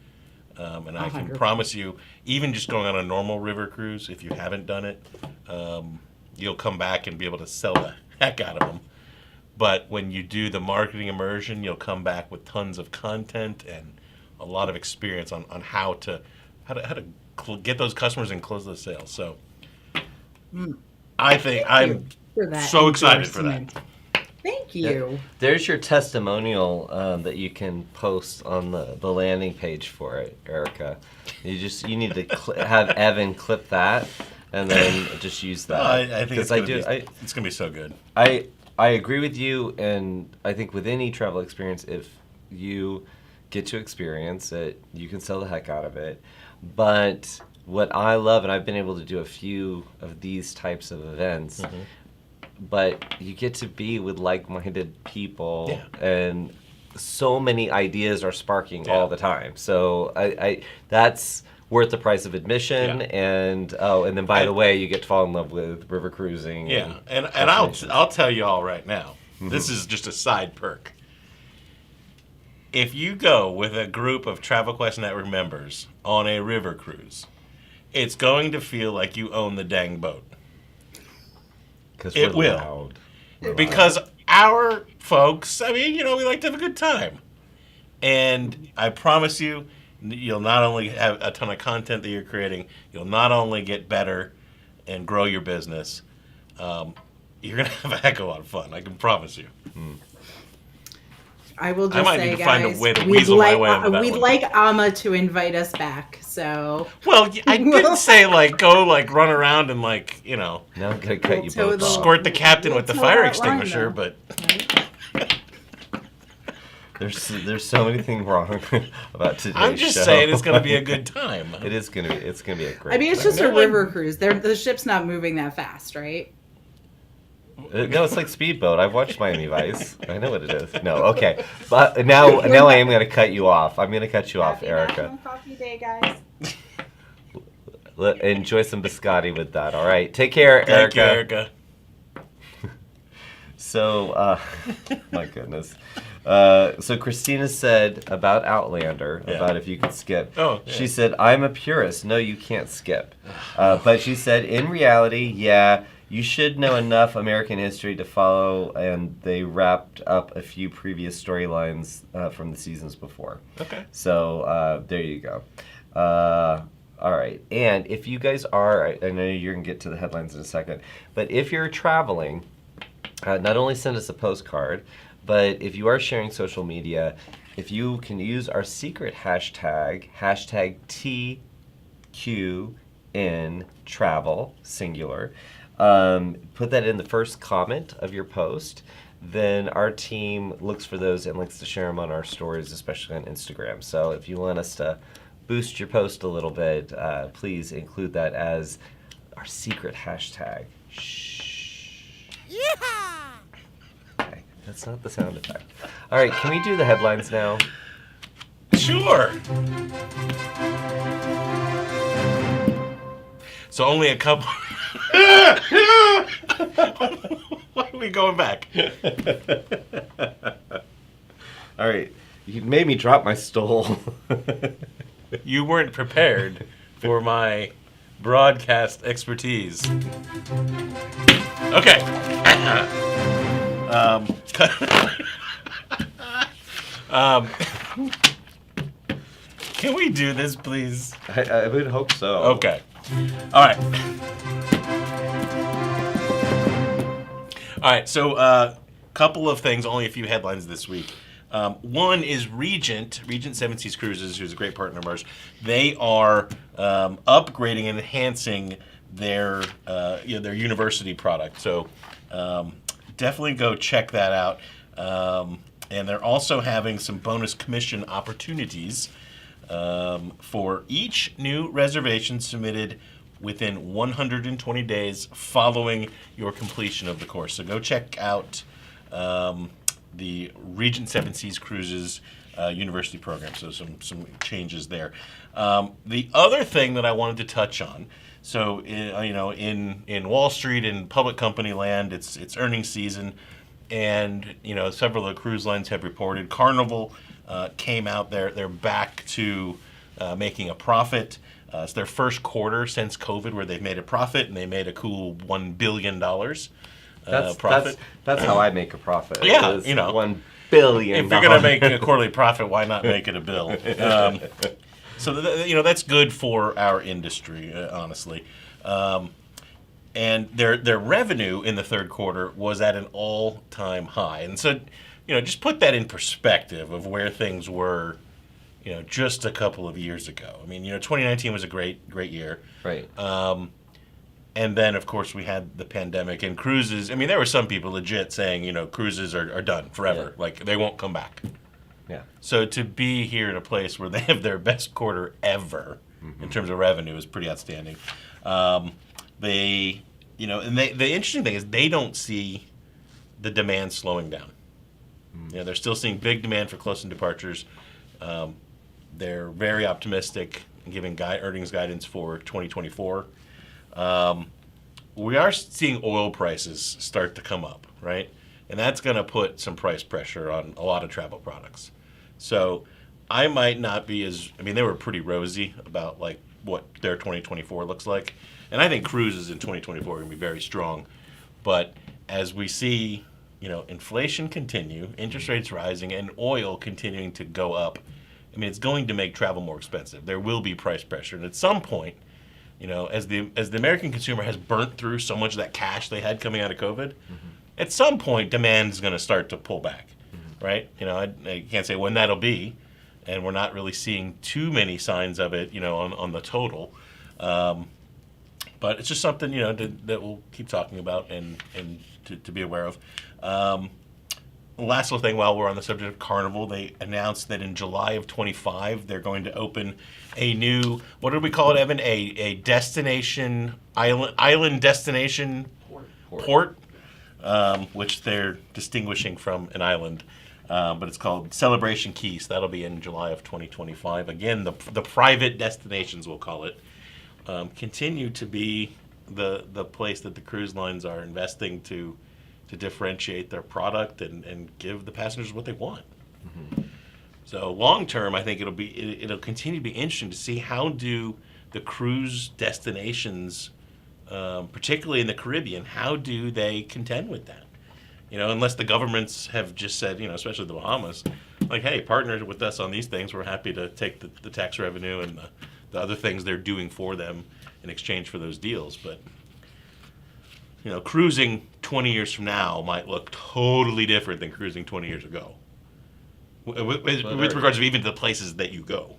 Speaker 2: And I can
Speaker 5: 100%.
Speaker 2: promise you, even just going on a normal river cruise, if you haven't done it, you'll come back and be able to sell the heck out of them. But when you do the marketing immersion, you'll come back with tons of content and a lot of experience on how to get those customers and close those sales. So I think I'm
Speaker 5: For that
Speaker 2: so excited for that.
Speaker 5: endorsement. Thank Thank you.
Speaker 1: There's your testimonial that you can post on the landing page for it, Erica. You need to have Evan clip that and then just use that.
Speaker 2: I think it's gonna be so good.
Speaker 1: I agree with you, and I think with any travel experience, if you get to experience it, you can sell the heck out of it. But what I love, and I've been able to do a few of these types of events, but you get to be with like-minded people, and so many ideas are sparking all the time. So I that's worth the price of admission, and then by the way, you get to fall in love with river cruising.
Speaker 2: Yeah, and I'll tell you all right now, this is just a side perk. If you go with a group of Travel Quest Network members on a river cruise, it's going to feel like you own the dang boat.
Speaker 1: Because
Speaker 2: it will.
Speaker 1: Loud.
Speaker 2: Because our folks, I mean, we like to have a good time. And I promise you, you'll not only have a ton of content that you're creating, you'll not only get better and grow your business, you're going to have a heck of a lot of fun. I can promise you.
Speaker 5: I will just
Speaker 2: I might
Speaker 5: say,
Speaker 2: need to
Speaker 5: guys,
Speaker 2: find a way to weasel my way into that
Speaker 5: we'd
Speaker 2: one.
Speaker 5: like Amma to invite us back. So
Speaker 2: Well, I didn't say go run around and
Speaker 1: Now I'm gonna cut you both off.
Speaker 2: squirt the captain with the
Speaker 5: We'll
Speaker 2: fire
Speaker 5: toe that
Speaker 2: extinguisher,
Speaker 5: line,
Speaker 2: but
Speaker 1: There's so many things wrong about today's
Speaker 2: I'm just
Speaker 1: show.
Speaker 2: saying it's going to be a good time.
Speaker 1: It's gonna be a great.
Speaker 5: I mean, it's
Speaker 1: time.
Speaker 5: just a river cruise. The ship's not moving that fast, right?
Speaker 1: No, it's like Speedboat. I've watched Miami Vice. I know what it is. No, okay, but now I am gonna cut you off. I'm gonna cut you off,
Speaker 5: Happy
Speaker 1: Erica.
Speaker 5: National Coffee Day, guys.
Speaker 1: Enjoy some biscotti with that. All right, take care,
Speaker 2: Thank
Speaker 1: Erica.
Speaker 2: you, Erica.
Speaker 1: So, my goodness. So Christina said about Outlander, about if you could skip.
Speaker 2: Oh, yeah.
Speaker 1: She said, I'm a purist. No, you can't skip. But she said, in reality, you should know enough American history to follow, and they wrapped up a few previous storylines from the seasons before.
Speaker 2: Okay.
Speaker 1: So there you go. All right. And if you guys are, I know you're going to get to the headlines in a second, but if you're traveling, not only send us a postcard, but if you are sharing social media, if you can use our secret hashtag TQN singular, put that in the first comment of your post, then our team looks for those and likes to share them on our stories, especially on Instagram. So if you want us to boost your post a little bit, please include that as our secret hashtag. Shh. Yeah! Okay, that's not the sound effect. All right, can we do the headlines now?
Speaker 2: Sure. So only a couple. Why are we going back?
Speaker 1: All right, you made me drop my stool.
Speaker 2: You weren't prepared for my broadcast expertise. Okay. Can we do this, please?
Speaker 1: I would hope so.
Speaker 2: Okay. All right. All right. So, couple of things. Only a few headlines this week. One is Regent Seven Seas Cruises, who's a great partner of ours. They are upgrading and enhancing their university product. So definitely go check that out. And they're also having some bonus commission opportunities for each new reservation submitted within 120 days following your completion of the course. So go check out the Regent Seven Seas Cruises university program. So some changes there. The other thing that I wanted to touch on, so in Wall Street and public company land, it's earnings season, and several of the cruise lines have reported. Carnival came out there; they're back to making a profit. It's their first quarter since COVID where they've made a profit, and they made a cool $1 billion profit.
Speaker 1: That's how I make a profit.
Speaker 2: Yeah,
Speaker 1: is $1 billion.
Speaker 2: If you're going to make a quarterly profit, why not make it a bill? So that's good for our industry, honestly. and their revenue in the third quarter was at an all-time high. And so, just put that in perspective of where things were, just a couple of years ago. I mean, 2019 was a great year.
Speaker 1: Right.
Speaker 2: And then, of course, we had the pandemic and cruises. I mean, there were some people legit saying, cruises are done forever.
Speaker 1: Yeah.
Speaker 2: Like, they won't come back.
Speaker 1: Yeah.
Speaker 2: So to be here in a place where they have their best quarter ever in terms of revenue is pretty outstanding. And the interesting thing is they don't see the demand slowing down. They're still seeing big demand for close-in departures. They're very optimistic in giving earnings guidance for 2024. We are seeing oil prices start to come up, right? And that's going to put some price pressure on a lot of travel products. So I might not be they were pretty rosy about like what their 2024 looks like. And I think cruises in 2024 are going to be very strong. But as we see, inflation continue, interest rates rising, and oil continuing to go up, it's going to make travel more expensive. There will be price pressure. And at some point, as the American consumer has burnt through so much of that cash they had coming out of COVID, at some point demand is going to start to pull back, right? I can't say when that'll be, and we're not really seeing too many signs of it, on the total. But it's just something, that we'll keep talking about and to be aware of. Last little thing while we're on the subject of Carnival, they announced that in July of 25 they're going to open a new, what did we call it, Evan? A destination, island destination port, which they're distinguishing from an island. But it's called Celebration Key, so that'll be in July of 2025. Again, the private destinations, we'll call it, continue to be the place that the cruise lines are investing to differentiate their product and give the passengers what they want. So long term, I think it'll continue to be interesting to see how do the cruise destinations, particularly in the Caribbean, how do they contend with that? Unless the governments have just said, especially the Bahamas, like, hey, partner with us on these things. We're happy to take the tax revenue and the other things they're doing for them in exchange for those deals. But cruising 20 years from now might look totally different than cruising 20 years ago. With regards to even the places that you go.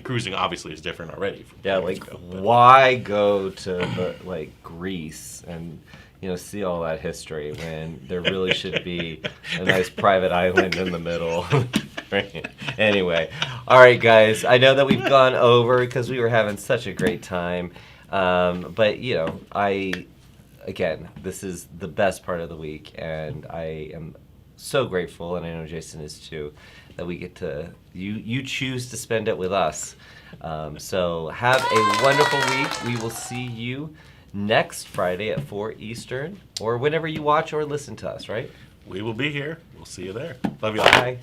Speaker 2: Cruising obviously is different already.
Speaker 1: Yeah, like why go to Greece and see all that history when there really should be a nice private island in the middle. Right. Anyway, all right, guys. I know that we've gone over because we were having such a great time, but again, this is the best part of the week, and I am so grateful, and I know Jason is too, that we get to you choose to spend it with us. So have a wonderful week. We will see you next Friday at 4 Eastern, or whenever you watch or listen to us, right?
Speaker 2: We will be here. We'll see you there. Love you all.
Speaker 1: Bye.